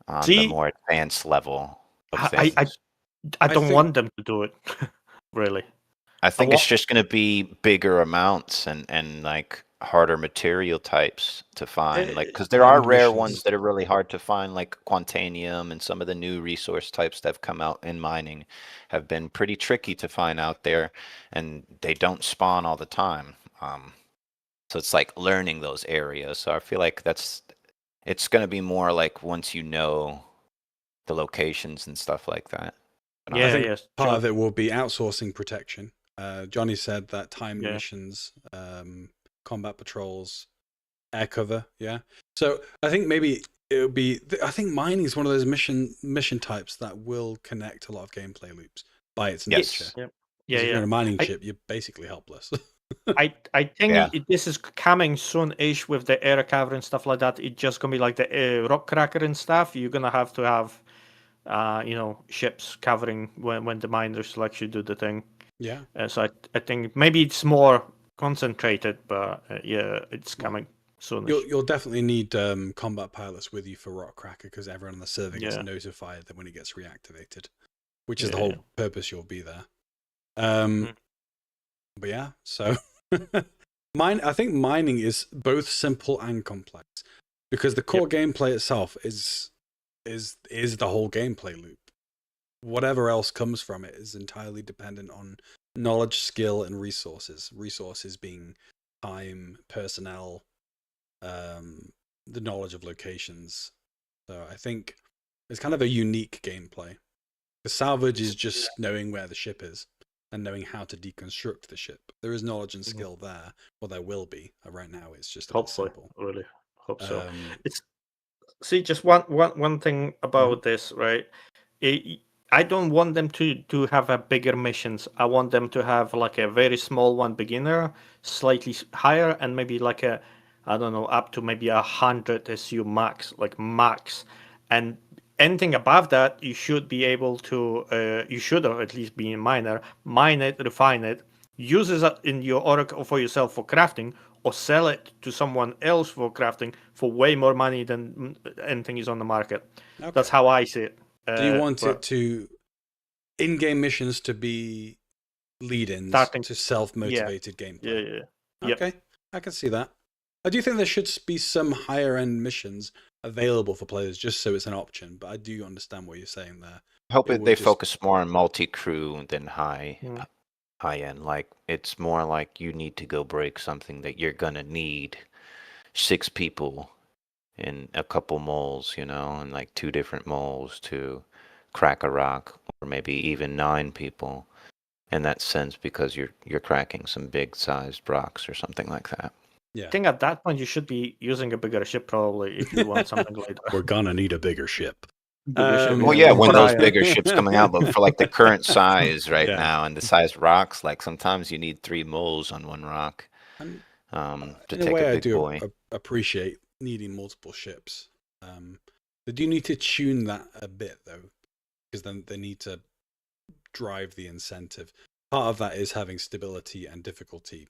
on the more advanced level of things. I don't want them to do it, really. I think it's just going to be bigger amounts and like harder material types to find, like, because there are rare ones that are really hard to find, like Quantanium, and some of the new resource types that have come out in mining have been pretty tricky to find out there, and they don't spawn all the time. So it's like learning those areas. So I feel like it's going to be more like once you know the locations and stuff like that. But I think part of it will be outsourcing protection. Johnny said that time missions, combat patrols, air cover, yeah. So I think maybe it'll be. I think mining is one of those mission types that will connect a lot of gameplay loops by its nature. Yep. If you're in a mining ship, you're basically helpless. I think this is coming soon-ish with the air cover and stuff like that. It's just gonna be like the rock cracker and stuff. You're gonna have to have, ships covering when the miners actually do the thing. Yeah. So I think maybe it's more concentrated, but it's coming soon. You'll definitely need combat pilots with you for rock cracker, because everyone on the server gets notified that when it gets reactivated, which is the whole purpose. You'll be there. But yeah, so I think mining is both simple and complex, because the core gameplay itself is the whole gameplay loop. Whatever else comes from it is entirely dependent on knowledge, skill, and resources. Resources being time, personnel, the knowledge of locations. So I think it's kind of a unique gameplay. The salvage is just knowing where the ship is and knowing how to deconstruct the ship. There is knowledge and skill there, or there will be. Right now, it's just simple. Really hope so. Just one thing about this, right? I don't want them to have a bigger missions. I want them to have like a very small one beginner, slightly higher, and maybe like a, I don't know, up to maybe 100 SU max, like max. And anything above that, you should be able to, you should, or at least be a miner, mine it, refine it, use it in your oracle for yourself for crafting, or sell it to someone else for crafting for way more money than anything is on the market. Okay. That's how I see it. Do you want it to in-game missions to be lead-ins to self-motivated gameplay? Yeah. Okay, I can see that. I do think there should be some higher-end missions available for players just so it's an option, but I do understand what you're saying there. I hope they focus more on multi-crew than high-end. Like, it's more like you need to go break something that you're going to need 6 people in a couple moles, you know, and like 2 different moles to crack a rock, or maybe even 9 people in that sense, because you're cracking some big sized rocks or something like that. Yeah. I think at that point you should be using a bigger ship probably if you want something like that. We're gonna need a bigger ship. Well, yeah, when those bigger ships coming out, but for like the current size now and the size rocks, like sometimes you need 3 moles on one rock to take a big boy. Appreciate needing multiple ships. They do need to tune that a bit though, because then they need to drive the incentive. Part of that is having stability and difficulty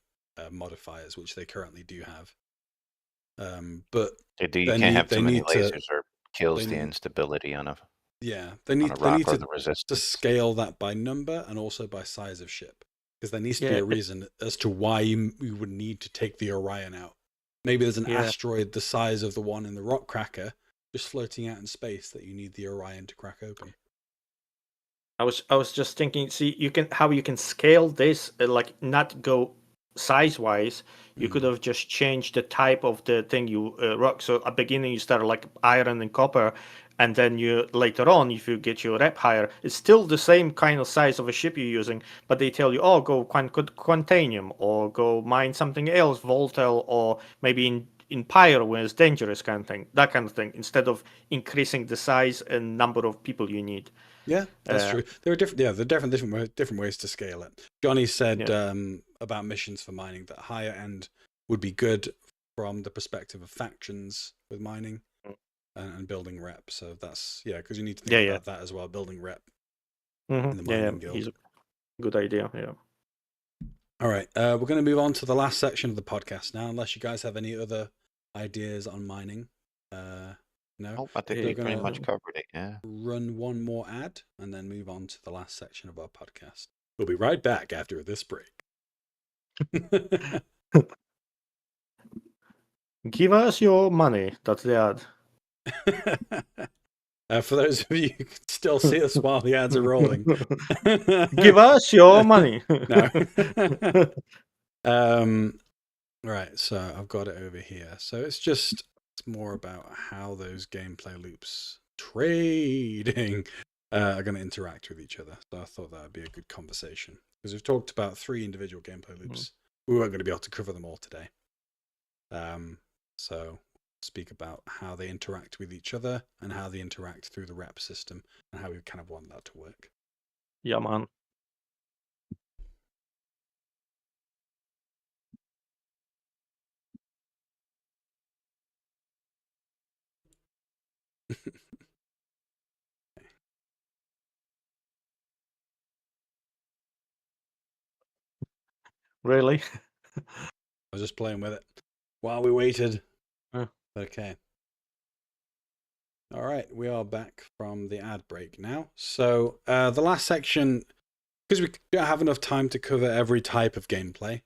modifiers, which they currently do have. But you can't have too many lasers or kills the instability on a they need to scale that by number and also by size of ship, because there needs to be a reason as to why you would need to take the Orion out. Maybe there's an asteroid the size of the one in the rock cracker just floating out in space that you need the Orion to crack open. I was just thinking, see, how you can scale this, like not go size-wise. You could have just changed the type of the thing you rock. So at the beginning you start like iron and copper, and then you later on, if you get your rep higher, it's still the same kind of size of a ship you're using, but they tell you, oh, go quantanium, or go mine something else, voltel, or maybe in pyro where it's dangerous kind of thing, that kind of thing, instead of increasing the size and number of people you need. Yeah, that's true. There are different ways to scale it. Johnny said about missions for mining that higher end would be good from the perspective of factions with mining and building rep. So that's because you need to think about that as well, building rep in the mining guild. He's a good idea. Yeah. All right, we're going to move on to the last section of the podcast now, unless you guys have any other ideas on mining. No, I think we pretty much covered it. Yeah. Run one more ad and then move on to the last section of our podcast. We'll be right back after this break. Give us your money. That's the ad. For those of you who can still see us while the ads are rolling, give us your money. No. Right. So I've got it over here. So it's more about how those gameplay loops trading are going to interact with each other. So I thought that would be a good conversation, because we've talked about 3 individual gameplay loops. We weren't going to be able to cover them all today. So speak about how they interact with each other and how they interact through the rep system and how we kind of want that to work. Yeah, man. Really? I was just playing with it while we waited. Okay. All right, we are back from the ad break now. So the last section, because we don't have enough time to cover every type of gameplay.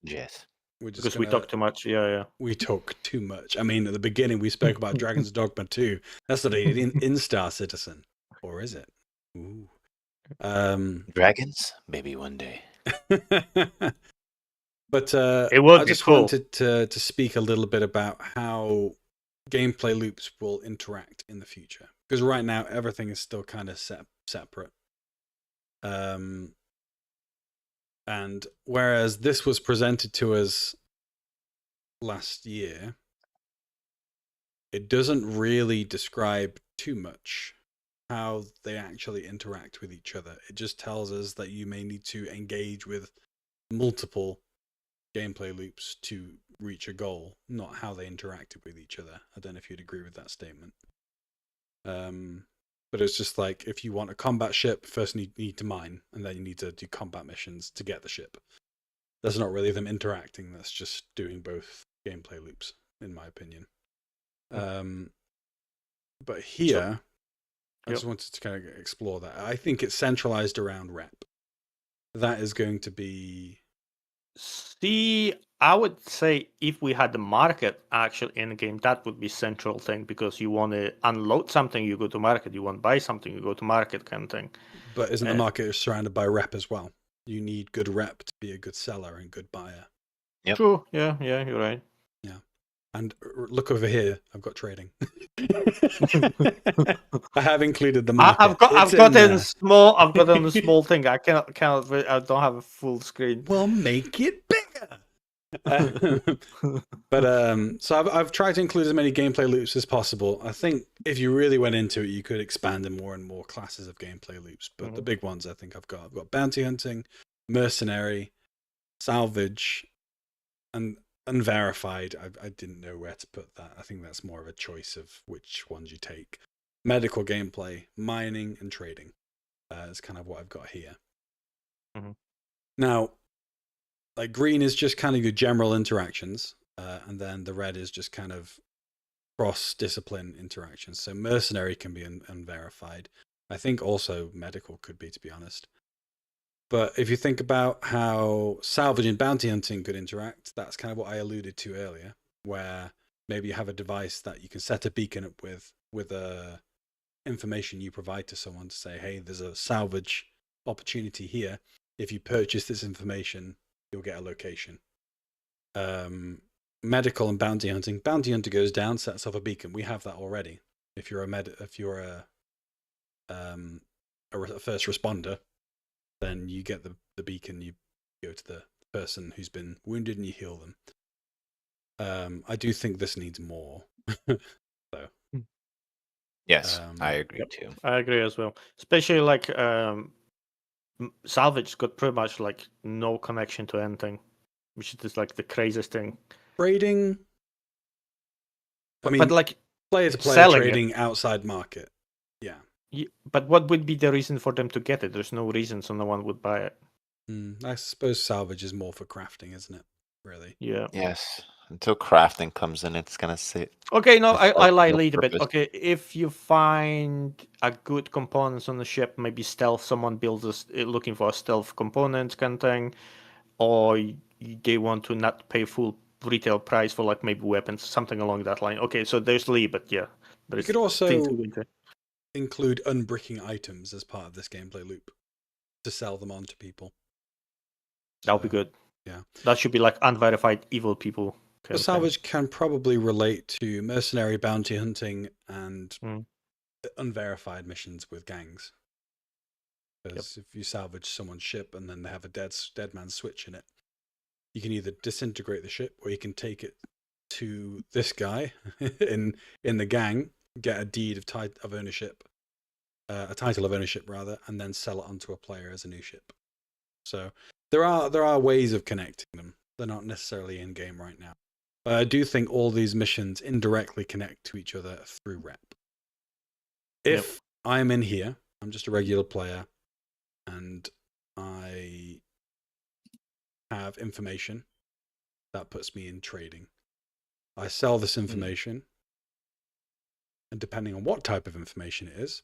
Yes. Because we talk too much. Yeah. We talk too much. I mean, at the beginning, we spoke about Dragon's Dogma 2. That's not in Star Citizen. Or is it? Ooh. Dragons? Maybe one day. But I just wanted to speak a little bit about how gameplay loops will interact in the future. Because right now, everything is still kind of separate. And whereas this was presented to us last year, it doesn't really describe too much how they actually interact with each other. It just tells us that you may need to engage with multiple gameplay loops to reach a goal, not how they interacted with each other. I don't know if you'd agree with that statement. But it's just like, if you want a combat ship, first you need to mine, and then you need to do combat missions to get the ship. That's not really them interacting, that's just doing both gameplay loops, in my opinion. But here, I just wanted to kind of explore that. I think it's centralized around rep. That is going to be... See, I would say if we had the market actually in the game, that would be central thing, because you want to unload something, you go to market. You want to buy something, you go to market, kind of thing. But isn't the market surrounded by rep as well? You need good rep to be a good seller and good buyer. Yep. True. Yeah, you're right. Yeah. And look over here, I've got trading. I have included the market. I've got a small thing. I I don't have a full screen. Well, make it bigger. But so I've tried to include as many gameplay loops as possible. I think if you really went into it, you could expand in more and more classes of gameplay loops. But the big ones I think I've got bounty hunting, mercenary, salvage, and unverified. I didn't know where to put that. I think that's more of a choice of which ones you take. Medical gameplay, mining, and trading is kind of what I've got here. Now, like, green is just kind of your general interactions, and then the red is just kind of cross-discipline interactions. So mercenary can be unverified. I think also medical could be, to be honest. But if you think about how salvage and bounty hunting could interact, that's kind of what I alluded to earlier, where maybe you have a device that you can set a beacon up with information you provide to someone to say, hey, there's a salvage opportunity here. If you purchase this information, you'll get a location. Medical and bounty hunting. Bounty hunter goes down, sets off a beacon. We have that already. If you're a first responder, then you get the beacon, you go to the person who's been wounded and you heal them. I do think this needs more. So. Yes, I agree too. I agree as well. Especially like salvage got pretty much like no connection to anything, which is like the craziest thing. Trading. But like player to player trading outside market. Yeah. But what would be the reason for them to get it? There's no reason, so no one would buy it. I suppose salvage is more for crafting, isn't it? Really? Yeah. Yes. Until crafting comes in, it's gonna sit. Okay, no, I lie a little bit. Okay, if you find a good components on the ship, maybe stealth, someone builds looking for a stealth component kind of thing, or they want to not pay full retail price for like maybe weapons, something along that line. Okay, so there's Lee, but yeah. You could also include unbricking items as part of this gameplay loop to sell them on to people. That'll be good. Yeah. That should be like unverified evil people. The salvage can probably relate to mercenary, bounty hunting, and unverified missions with gangs. Because if you salvage someone's ship and then they have a dead man switch in it, you can either disintegrate the ship or you can take it to this guy in the gang, get a deed of ownership, a title of ownership rather, and then sell it onto a player as a new ship. So there are ways of connecting them. They're not necessarily in game right now. But I do think all these missions indirectly connect to each other through rep. If I'm in here, I'm just a regular player, and I have information that puts me in trading. I sell this information, and depending on what type of information it is,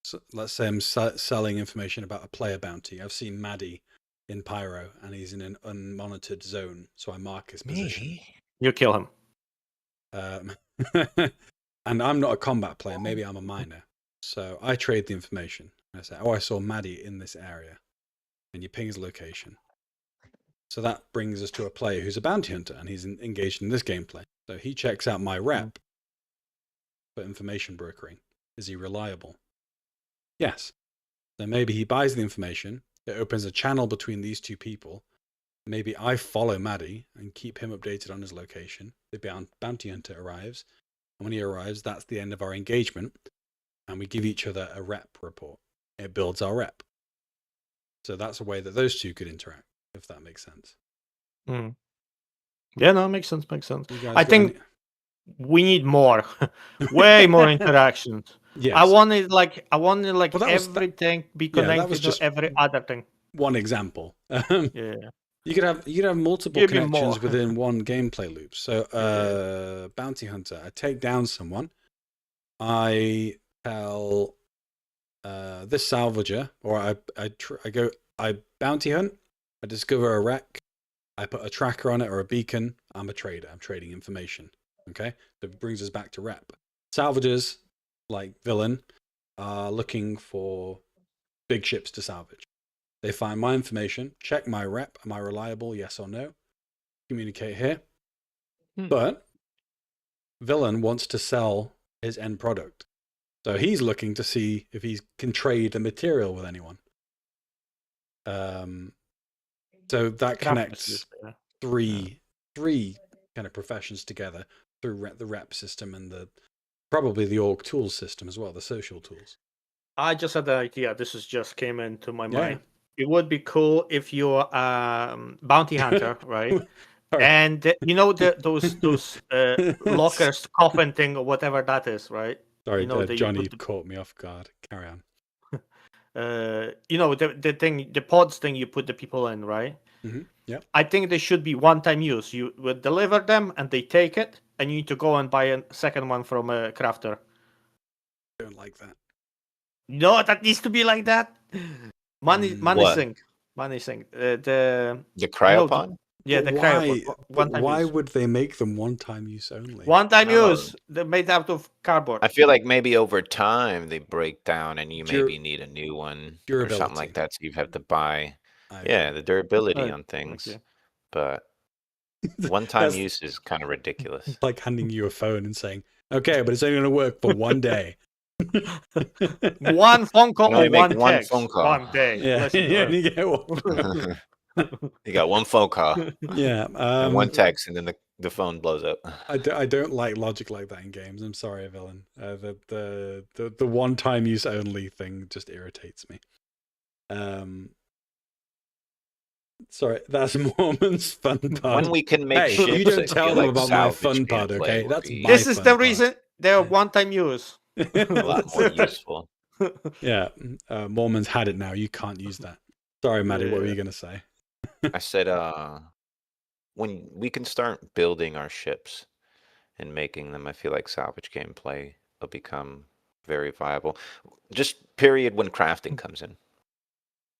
so let's say I'm selling information about a player bounty. I've seen Maddie in Pyro, and he's in an unmonitored zone, so I mark his position. You kill him. And I'm not a combat player. Maybe I'm a miner. So I trade the information. I say, I saw Maddie in this area. And you ping his location. So that brings us to a player who's a bounty hunter, and he's engaged in this gameplay. So he checks out my rep for information brokering. Is he reliable? Yes. So maybe he buys the information. It opens a channel between these two people. Maybe I follow Maddie and keep him updated on his location. The bounty hunter arrives. And when he arrives, that's the end of our engagement. and we give each other a rep report. It builds our rep. So that's a way that those two could interact, if that makes sense. Mm. Yeah, no, makes sense. I think we need more, way more interactions. Yes. I wanted everything be connected to every other thing. One example. Yeah. You could have multiple connections within one gameplay loop. So, bounty hunter, I take down someone. I tell this salvager, or I bounty hunt. I discover a wreck. I put a tracker on it or a beacon. I'm a trader. I'm trading information. Okay, that brings us back to rep. Salvagers, like Villain, are looking for big ships to salvage. They find my information, check my rep. Am I reliable? Yes or no? Communicate here. But Villain wants to sell his end product. So he's looking to see if he can trade the material with anyone. So that connects three kind of professions together through the rep system and probably the org tools system as well, the social tools. I just had the idea. This just came into my mind. It would be cool if you're bounty hunter, right? And those lockers, coffin thing, or whatever that is, right? Sorry, Johnny caught me off guard. Carry on. The pods thing you put the people in, right? Mm-hmm. Yeah. I think they should be one-time use. You would deliver them, and they take it, and you need to go and buy a second one from a crafter. I don't like that. No, that needs to be like that. Money sink. The cryopod. The cryopod. Why would they make them one-time use only? One-time use. They're made out of cardboard. I feel like maybe over time they break down, and you maybe need a new one or something like that. So you have to buy. The durability on things, but one-time use is kind of ridiculous. It's like handing you a phone and saying, "Okay, but it's only going to work for one day." One phone call or one text. Phone call. 1 day. You get one. You got one phone call. Yeah. And one text, and then the phone blows up. I don't like logic like that in games. I'm sorry, Villain. The one-time use only thing just irritates me. Sorry, that's Mormon's fun part. When we can make ships, you don't tell them about my fun part, okay? That's this is the reason they're one-time use. A lot more useful. Yeah, Mormon's had it now. You can't use that. Sorry, Maddie. What were you gonna say? I said, when we can start building our ships and making them, I feel like salvage gameplay will become very viable. Just period when crafting comes in.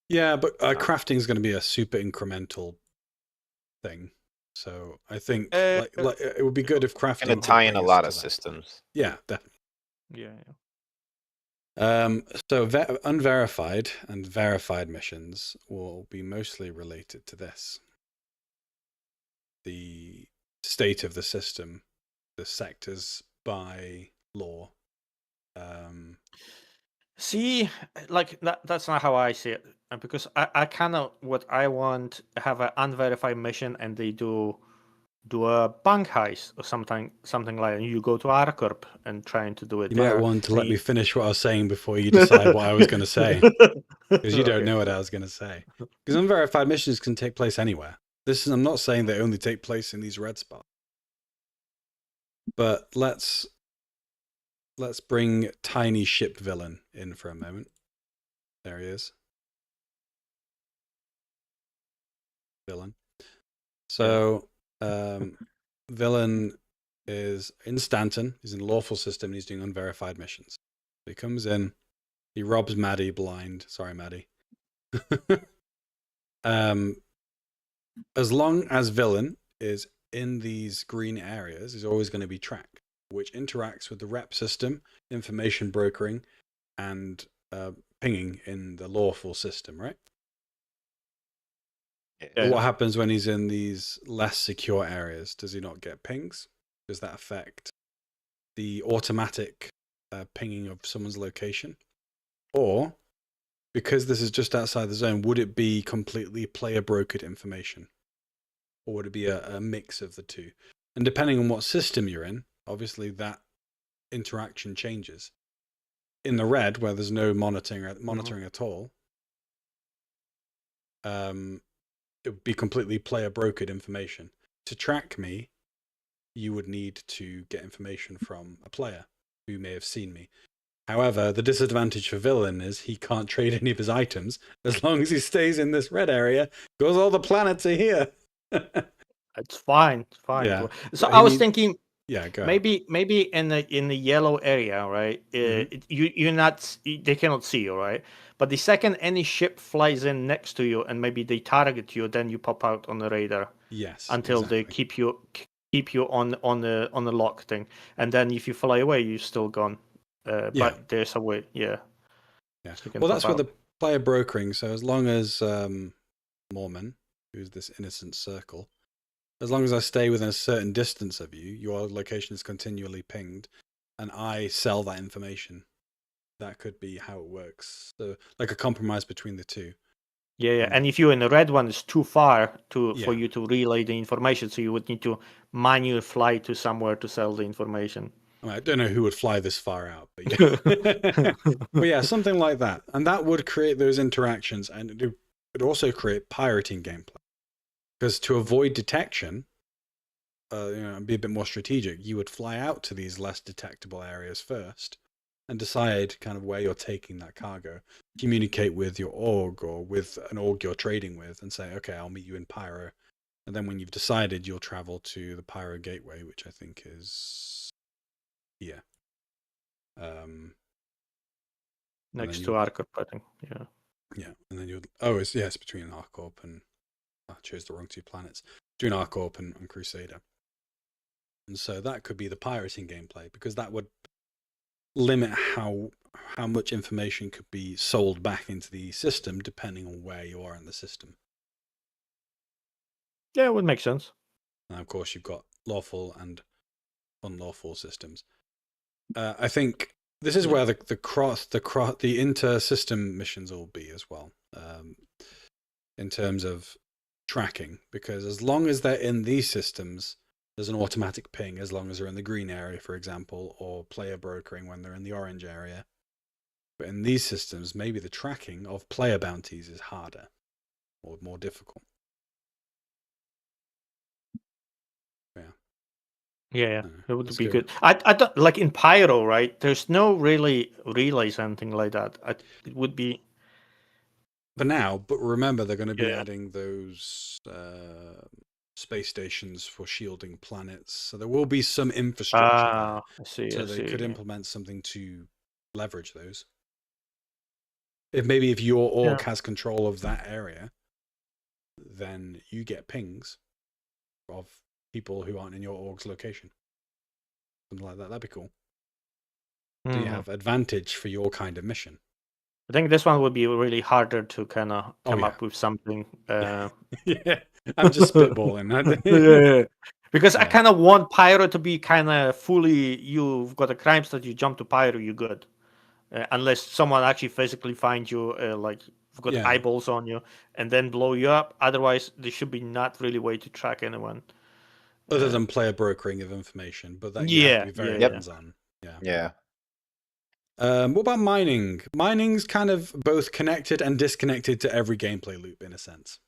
Yeah, but crafting is going to be a super incremental thing. So I think like it would be good if crafting can tie in a lot of systems. Yeah, definitely. Yeah. So unverified and verified missions will be mostly related to this: the state of the system, the sectors by law. See, like that's not how I see it, because I cannot. What I want have an unverified mission, and they do a bank heist or something like that. You go to Arcorp and trying to do it. You might want to let me finish what I was saying before you decide what I was going to say, because you don't know what I was going to say. Because unverified missions can take place anywhere. I'm not saying they only take place in these red spots, but let's bring tiny ship Villain in for a moment. There he is. Villain. So, Villain is in Stanton. He's in the lawful system, and he's doing unverified missions. So he comes in, he robs Maddie blind. Sorry, Maddie. As long as Villain is in these green areas, he's always going to be tracked, which interacts with the rep system, information brokering, and pinging in the lawful system, right? Yeah. What happens when he's in these less secure areas? Does he not get pings? Does that affect the automatic pinging of someone's location? Or, because this is just outside the zone, would it be completely player-brokered information? Or would it be a mix of the two? And depending on what system you're in, obviously that interaction changes. in the red, where there's no monitoring at all, it would be completely player brokered information. To track me, you would need to get information from a player who may have seen me. However, the disadvantage for Villain is he can't trade any of his items as long as he stays in this red area, because all the planets are here. It's fine. It's fine. Yeah. So I was thinking, yeah, go ahead. Maybe in the yellow area, right? They cannot see you, right? But the second any ship flies in next to you and maybe they target you, then you pop out on the radar. Yes. Until they keep you on the lock thing, and then if you fly away, you're still gone. But there's a way, yeah. So well, that's where the player brokering. So as long as Mormon, who's this innocent circle, as long as I stay within a certain distance of you, your location is continually pinged, and I sell that information. That could be how it works. So like a compromise between the two. Yeah. And if you're in the red one, it's too far for you to relay the information, so you would need to manually fly to somewhere to sell the information. I don't know who would fly this far out, but yeah. But yeah, something like that. And that would create those interactions, and it would also create pirating gameplay. Because to avoid detection, and be a bit more strategic, you would fly out to these less detectable areas first and decide kind of where you're taking that cargo. Communicate with your org or with an org you're trading with and say, okay, I'll meet you in Pyro. And then when you've decided, you'll travel to the Pyro Gateway, which I think is here. Next to Arcorp, I think. Yeah. Yeah. And then it's between Arcorp and I chose the wrong two planets. Between Arcorp and Crusader. And so that could be the pirating gameplay, because that would limit how much information could be sold back into the system depending on where you are in the system. Yeah, it would make sense. And of course, you've got lawful and unlawful systems. I think this is where the inter-system missions will be as well, in terms of tracking, because as long as they're in these systems, there's an automatic ping as long as they're in the green area, for example, or player brokering when they're in the orange area. But in these systems, maybe the tracking of player bounties is harder or more difficult. Yeah, it would be good. I don't, like in Pyro, right? There's no really relays, anything like that. It would be for now, but remember they're going to be adding those space stations for shielding planets, so there will be some infrastructure. They could implement something to leverage those. If your org has control of that area, then you get pings of people who aren't in your org's location. Something like that. That'd be cool. So you have advantage for your kind of mission. I think this one would be really harder to kind of come up with something. Yeah, I'm just spitballing. Yeah. Because I kind of want Pyro to be kind of fully, you've got a crime stat, you jump to Pyro, you're good. Unless someone actually physically finds you, like you've got eyeballs on you, and then blow you up. Otherwise, there should be not really way to track anyone. Other than player brokering of information, but that you have to be very hands-on. Yeah. What about mining? Mining's kind of both connected and disconnected to every gameplay loop in a sense.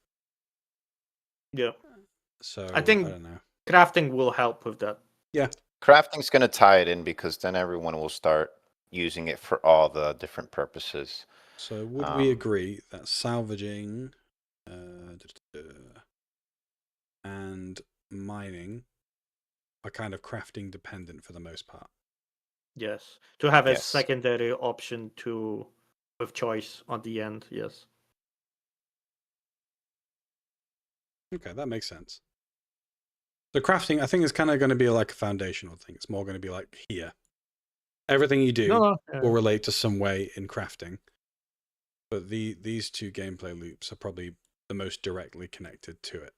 Yeah. So I think crafting will help with that. Yeah. Crafting's going to tie it in, because then everyone will start using it for all the different purposes. So would we agree that salvaging and mining are kind of crafting dependent for the most part? Yes, to have a secondary option with choice at the end. Yes. Okay, that makes sense. The crafting, I think, is kind of going to be like a foundational thing. It's more going to be like here. Everything you do will relate to some way in crafting. But these two gameplay loops are probably the most directly connected to it.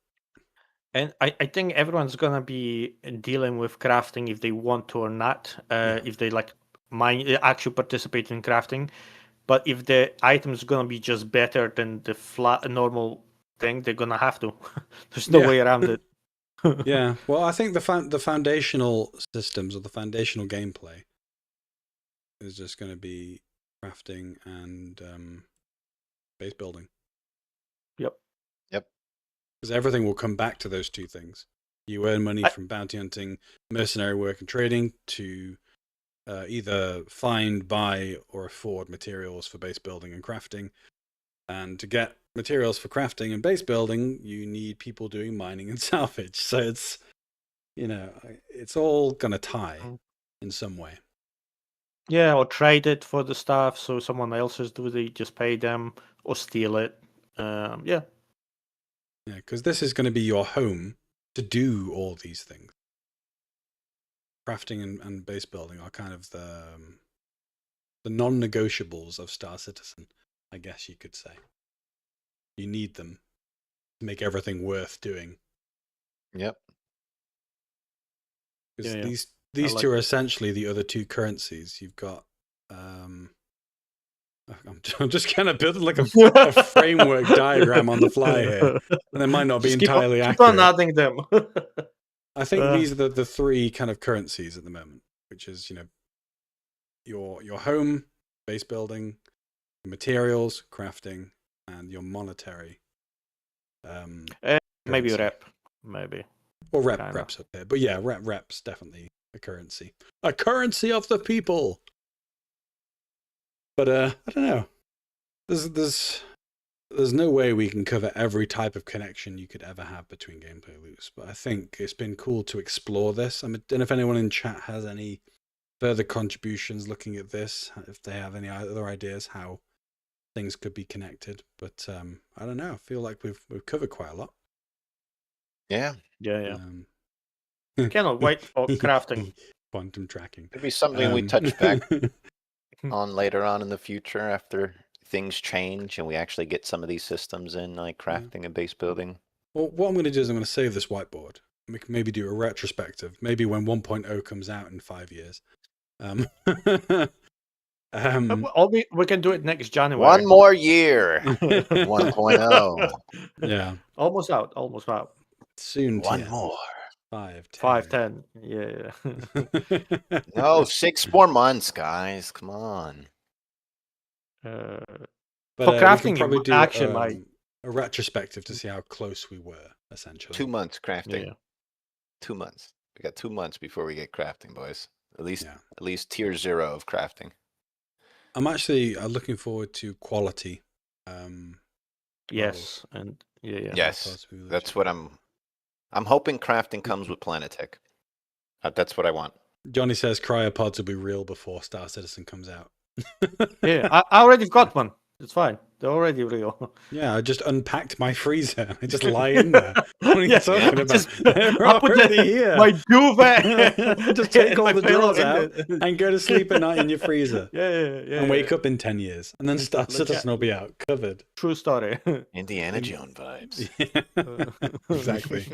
And I think everyone's gonna be dealing with crafting if they want to or not. If they actually participate in crafting, but if the item's gonna be just better than the normal thing, they're gonna have to. There's no way around it. Yeah. Well, I think the foundational systems or the foundational gameplay is just going to be crafting and base building. Yep. Because everything will come back to those two things. You earn money from bounty hunting, mercenary work, and trading to either find, buy, or afford materials for base building and crafting. And to get materials for crafting and base building, you need people doing mining and salvage. So it's, it's all going to tie in some way. Yeah, or trade it for the stuff so someone else is doing it, just pay them, or steal it. Yeah, because this is going to be your home to do all these things. Crafting and base building are kind of the non-negotiables of Star Citizen, I guess you could say. You need them to make everything worth doing. Yep. Because these two are essentially the other two currencies. You've got I'm just kind of building like a framework diagram on the fly here, and they might not be entirely accurate. Keep on adding them. I think these are the three kind of currencies at the moment, which is your home, base building, materials, crafting, and your monetary. Maybe rep, maybe. Or reps up there, but yeah, reps definitely a currency of the people. But I don't know. There's no way we can cover every type of connection you could ever have between gameplay loops. But I think it's been cool to explore this. I don't know if anyone in chat has any further contributions looking at this, if they have any other ideas how things could be connected. But I don't know. I feel like we've covered quite a lot. Yeah. Cannot wait for crafting. Quantum tracking. Could be something we touch back on later on in the future after things change and we actually get some of these systems in, like crafting and base building. Well, what I'm going to do is I'm going to save this whiteboard. We can maybe do a retrospective, maybe when 1.0 comes out in 5 years. We can do it next January. One more year. 1.0. Yeah. Almost out. Soon. One more. 5, 10. Yeah. No, 6 more months, guys. Come on. For crafting, probably do a retrospective to see how close we were, essentially. 2 months crafting. Yeah. 2 months. We got 2 months before we get crafting, boys. At least tier 0 of crafting. I'm actually looking forward to quality. Yes, and yeah. Yes, that's what I'm hoping crafting comes with Planetech. That's what I want. Johnny says cryopods will be real before Star Citizen comes out. Yeah, I already got one. It's fine. They're already real. Yeah, I just unpacked my freezer. I just lie in there. What are you talking about? I put my duvet. Just take all the drawers out and go to sleep at night in your freezer. Yeah. And wake up in 10 years. And then Star Citizen will be out, covered. True story. Indiana Jones vibes. Exactly.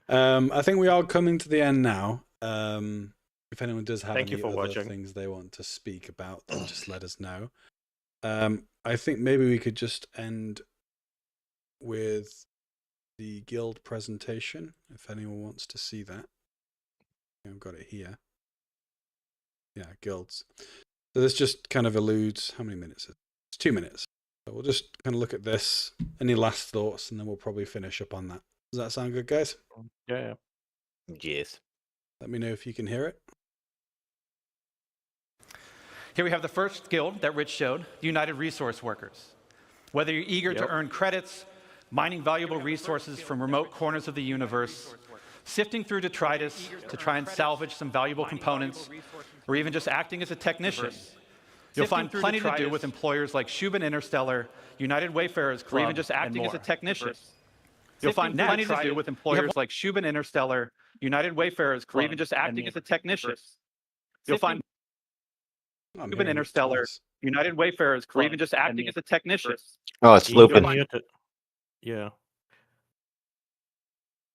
I think we are coming to the end now. If anyone does have any other things they want to speak about, then just let us know. I think maybe we could just end with the guild presentation, if anyone wants to see that. I've got it here. Yeah, guilds. So this just kind of alludes, how many minutes? It's 2 minutes. So we'll just kind of look at this. Any last thoughts, and then we'll probably finish up on that. Does that sound good, guys? Yeah. Yes. Let me know if you can hear it. Here we have the first guild that Rich showed, the United Resource Workers. Whether you're eager to earn credits, mining valuable resources from remote corners of the universe, sifting through detritus to try and salvage some valuable components, or even just acting as a technician, you'll find plenty to do with employers like Shubin Interstellar, United Wayfarers Club, or even just acting as a technician. You'll find plenty to do with employers like Shubin Interstellar, United Wayfarers Club, or even just acting as a technician. You'll find Shubin Interstellar, United Wayfarers Club, or even just acting as a technician. Oh, it's looping. Yeah.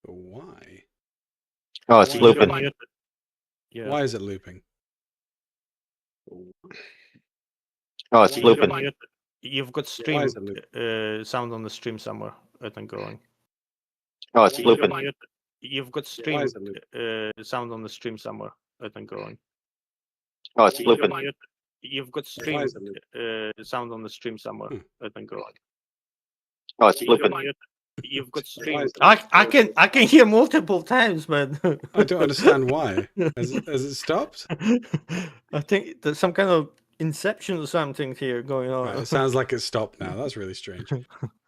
Why? Oh, it's looping. Yeah. Why is it looping? Oh, it's looping. You've got stream sound on the stream somewhere. I think going. Oh, it's looping. You've got stream sound on the stream somewhere. I think going. Oh, it's flipping. You've got stream sound on the stream somewhere. I think. Oh, it's flipping. You've got stream. I can hear multiple times, man. I don't understand why. Has it stopped? I think there's some kind of inception or something here going on. Right, it sounds like it's stopped now. That's really strange.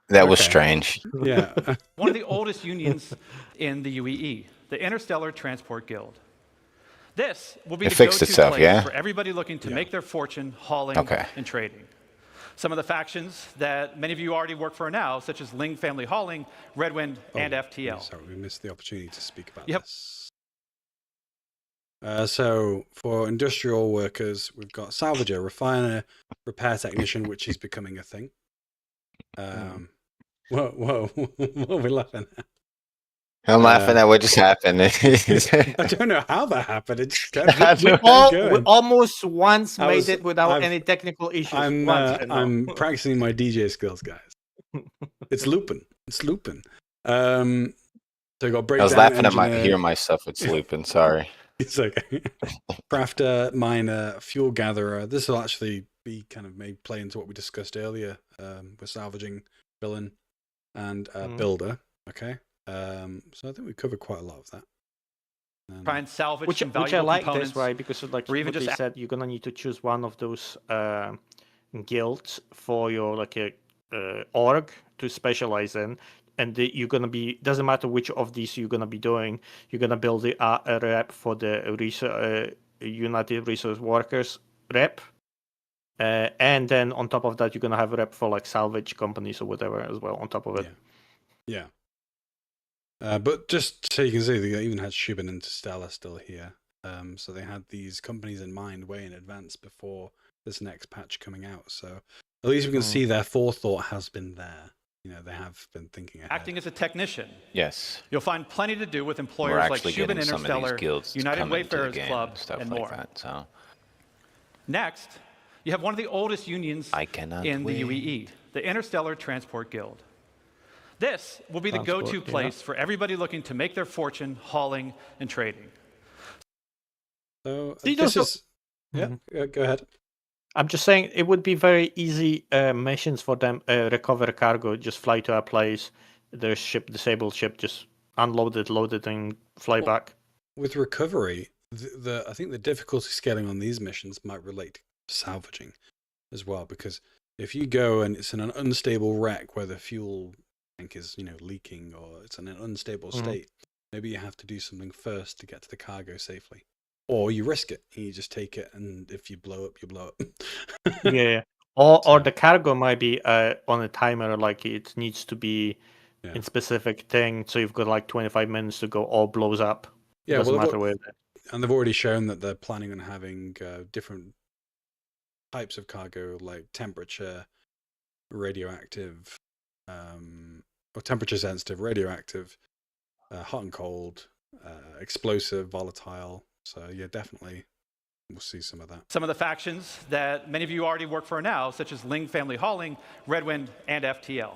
That was strange. Yeah. One of the oldest unions in the UEE, the Interstellar Transport Guild. This will be the go-to place for everybody looking to make their fortune hauling and trading. Some of the factions that many of you already work for now, such as Ling Family Hauling, Redwind, and FTL. Sorry, we missed the opportunity to speak about this. So for industrial workers, we've got salvager, refiner, repair technician, which is becoming a thing. Whoa, what are we laughing at? I'm laughing at what just happened. I don't know how that happened. It just we almost once made it without any technical issues. I'm practicing my DJ skills, guys. It's looping. It's looping. So I got breakdown. I was laughing at hearing myself. It's looping. Sorry. It's okay. Crafter, miner, fuel gatherer. This will actually be kind of play into what we discussed earlier with salvaging, villain, and builder. Okay. So I think we covered quite a lot of that. Try and salvage which I like this, right? Because like even just said, you're gonna need to choose one of those guilds for your like a org to specialize in, and you're gonna be doesn't matter which of these you're gonna be doing. You're gonna build a rep for the United Resource Workers rep, and then on top of that, you're gonna have a rep for like salvage companies or whatever as well on top of it. Yeah. But just so you can see, they even had Shub and Interstellar still here. So they had these companies in mind way in advance before this next patch coming out. So at least we can see their forethought has been there. You know, they have been thinking ahead. Acting as a technician. Yes. You'll find plenty to do with employers like Shub and Interstellar, United Wayfarers Club, and more. Like that, so. Next, you have one of the oldest unions in the UEE, the Interstellar Transport Guild. This will be the go-to place for everybody looking to make their fortune hauling and trading. So this is... go ahead. I'm just saying it would be very easy missions for them. Recover cargo, just fly to a place, their ship, disabled ship, just unload it, load it, and fly back. With recovery, I think the difficulty scaling on these missions might relate to salvaging as well, because if you go and it's in an unstable wreck where the fuel tank is, leaking, or it's in an unstable state, maybe you have to do something first to get to the cargo safely. Or you risk it, and you just take it, and if you blow up, you blow up. Yeah. Or the cargo might be on a timer, like it needs to be in specific thing, so you've got like 25 minutes to go, all blows up. Yeah, doesn't matter where. And they've already shown that they're planning on having different types of cargo, like temperature, radioactive, or temperature sensitive, radioactive, hot and cold, explosive, volatile. So yeah, definitely we'll see some of that. Some of the factions that many of you already work for now, such as Ling Family Hauling, Redwind, and FTL.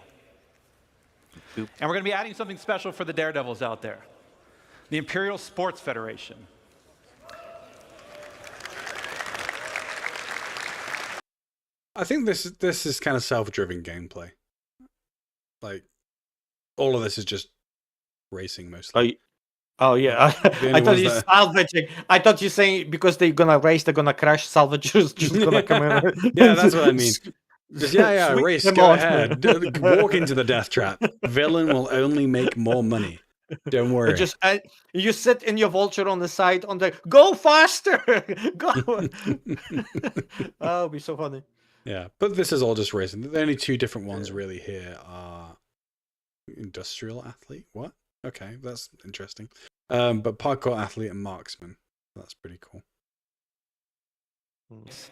And we're going to be adding something special for the daredevils out there. The Imperial Sports Federation. I think this is kind of self-driven gameplay. Like, all of this is just racing mostly. Oh yeah, I thought you salvaging. I thought you saying because they're gonna race, they're gonna crash. Salvagers just gonna come in. Yeah, that's what I mean. Just, race. Go ahead. Walk into the death trap. Villain will only make more money. Don't worry. Just you sit in your vulture on the side. Go faster. Go. Oh, it'll be so funny. Yeah, but this is all just racing. The only two different ones really here are industrial athlete. What? Okay, that's interesting. But parkour athlete and marksman. That's pretty cool.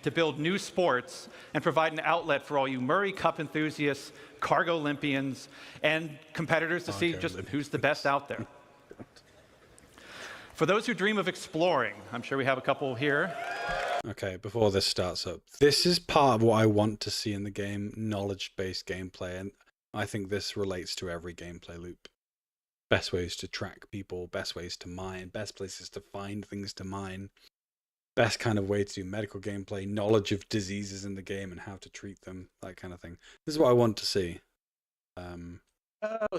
To build new sports and provide an outlet for all you Murray Cup enthusiasts, cargo Olympians, and competitors to see just who's the best out there. For those who dream of exploring, I'm sure we have a couple here. Okay, before this starts up, this is part of what I want to see in the game, knowledge-based gameplay, and I think this relates to every gameplay loop. Best ways to track people, best ways to mine, best places to find things to mine. best kind of way to do medical gameplay, knowledge of diseases in the game and how to treat them, that kind of thing. This is what I want to see.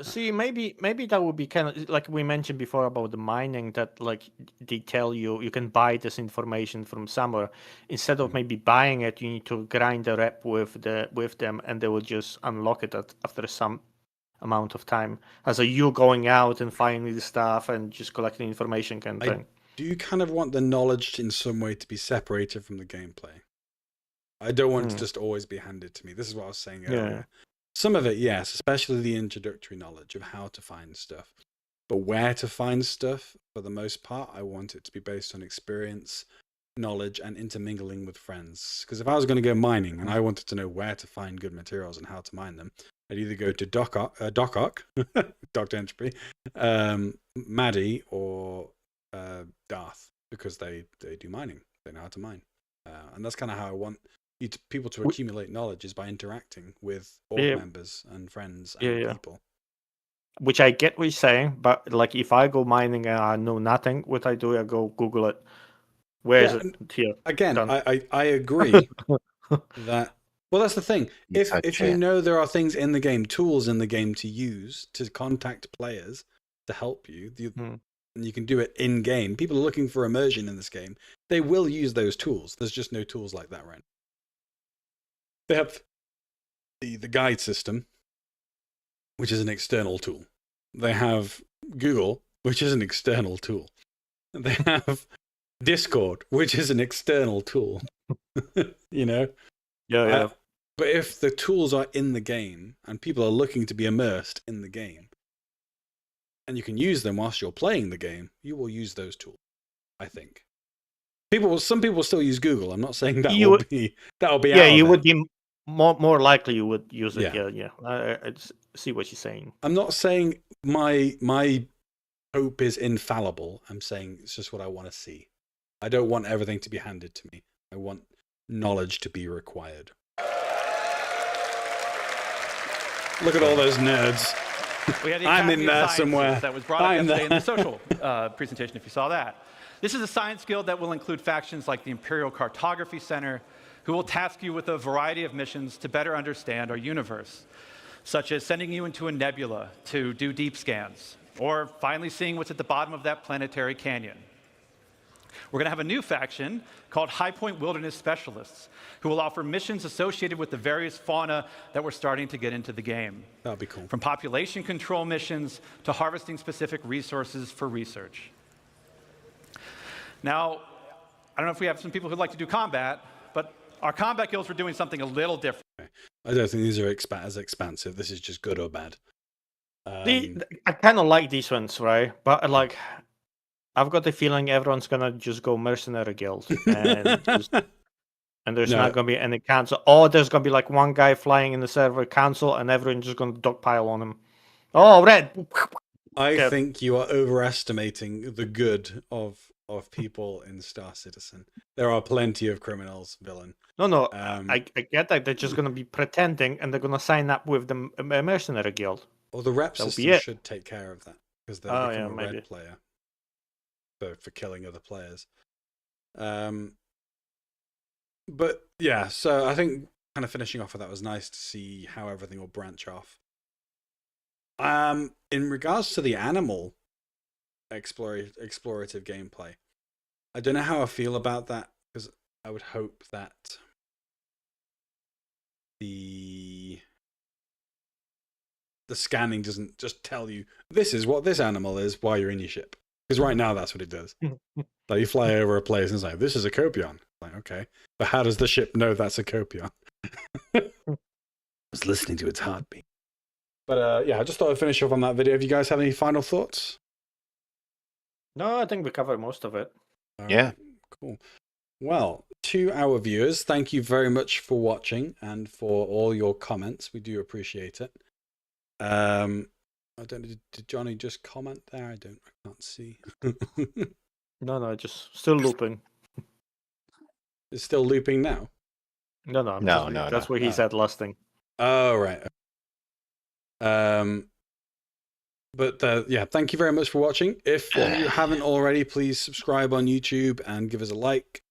See, maybe that would be kind of like we mentioned before about the mining, that like they tell you can buy this information from somewhere. Instead of maybe buying it, you need to grind a rep with them, and they will just unlock it after some amount of time. As a you going out and finding the stuff and just collecting information kind of thing. Do you kind of want the knowledge in some way to be separated from the gameplay? I don't want it to just always be handed to me. This is what I was saying earlier. Yeah. Some of it, yes, especially the introductory knowledge of how to find stuff. But where to find stuff, for the most part, I want it to be based on experience, knowledge, and intermingling with friends. Because if I was going to go mining and I wanted to know where to find good materials and how to mine them, I'd either go to Doc Dr. Entropy, Maddie, or Darth, because they do mining. They know how to mine. And that's kind of how I want people to accumulate knowledge, is by interacting with org members and friends and people. Which I get what you're saying, but like if I go mining and I know nothing, what I do, I go Google it. Where is it here? Again, I agree that. Well, that's the thing. If you know there are things in the game, tools in the game to use to contact players to help you, and you can do it in game. People are looking for immersion in this game. They will use those tools. There's just no tools like that right now. They have the guide system, which is an external tool. They have Google, which is an external tool. They have Discord, which is an external tool. You know? Yeah. But if the tools are in the game and people are looking to be immersed in the game, and you can use them whilst you're playing the game, you will use those tools, I think. Some people will still use Google. I'm not saying that will be Yeah, you would be more likely you would use it. Yeah. I see what you're saying. I'm not saying my hope is infallible. I'm saying it's just what I want to see. I don't want everything to be handed to me. I want knowledge to be required. Look at all those nerds. I'm in there somewhere. That was brought up yesterday in the social presentation, if you saw that. This is a science guild that will include factions like the Imperial Cartography Center, who will task you with a variety of missions to better understand our universe, such as sending you into a nebula to do deep scans, or finally seeing what's at the bottom of that planetary canyon. We're going to have a new faction called High Point Wilderness Specialists, who will offer missions associated with the various fauna that we're starting to get into the game. That'll be cool. From population control missions to harvesting specific resources for research. Now, I don't know if we have some people who'd like to do combat, but our combat guilds were doing something a little different. I don't think these are as expansive. This is just good or bad. I kind of like these ones, right? But like, I've got the feeling everyone's gonna just go mercenary guild, and there's not gonna be any council. Or there's gonna be like one guy flying in the server council, and everyone's just gonna dogpile on him. Oh, red! I think you are overestimating the good of people in Star Citizen. There are plenty of criminals, villain. No. I get that they're just gonna be pretending, and they're gonna sign up with the mercenary guild. Well, the rep system should take care of that, because they're a red player. So for killing other players. But yeah, so I think kind of finishing off with that was nice to see how everything will branch off. In regards to the animal explorative gameplay, I don't know how I feel about that, because I would hope that the scanning doesn't just tell you this is what this animal is while you're in your ship. Because right now that's what it does. Like you fly over a place and it's like, this is a Copion. Like, okay. But how does the ship know that's a Copion? I was listening to its heartbeat. But yeah, I just thought I'd finish off on that video. If you guys have any final thoughts? No, I think we covered most of it. Yeah. Cool. Well, to our viewers, thank you very much for watching and for all your comments. We do appreciate it. I don't know, did Johnny just comment there? I can't see. No, just still looping. It's still looping now? No. That's what he said last thing. Oh, right. But yeah, thank you very much for watching. If you haven't already, please subscribe on YouTube and give us a like.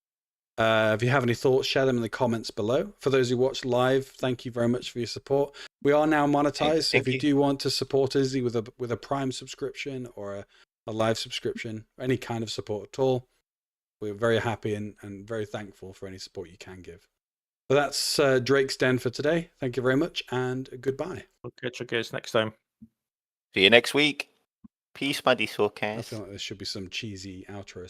If you have any thoughts, share them in the comments below. For those who watch live, thank you very much for your support. We are now monetized, so if you do want to support Izzy with a Prime subscription or a live subscription, any kind of support at all, we're very happy and very thankful for any support you can give. So that's Drake's Den for today. Thank you very much, and goodbye. We'll catch you guys next time. See you next week. Peace, my diesel I feel like there should be some cheesy outro.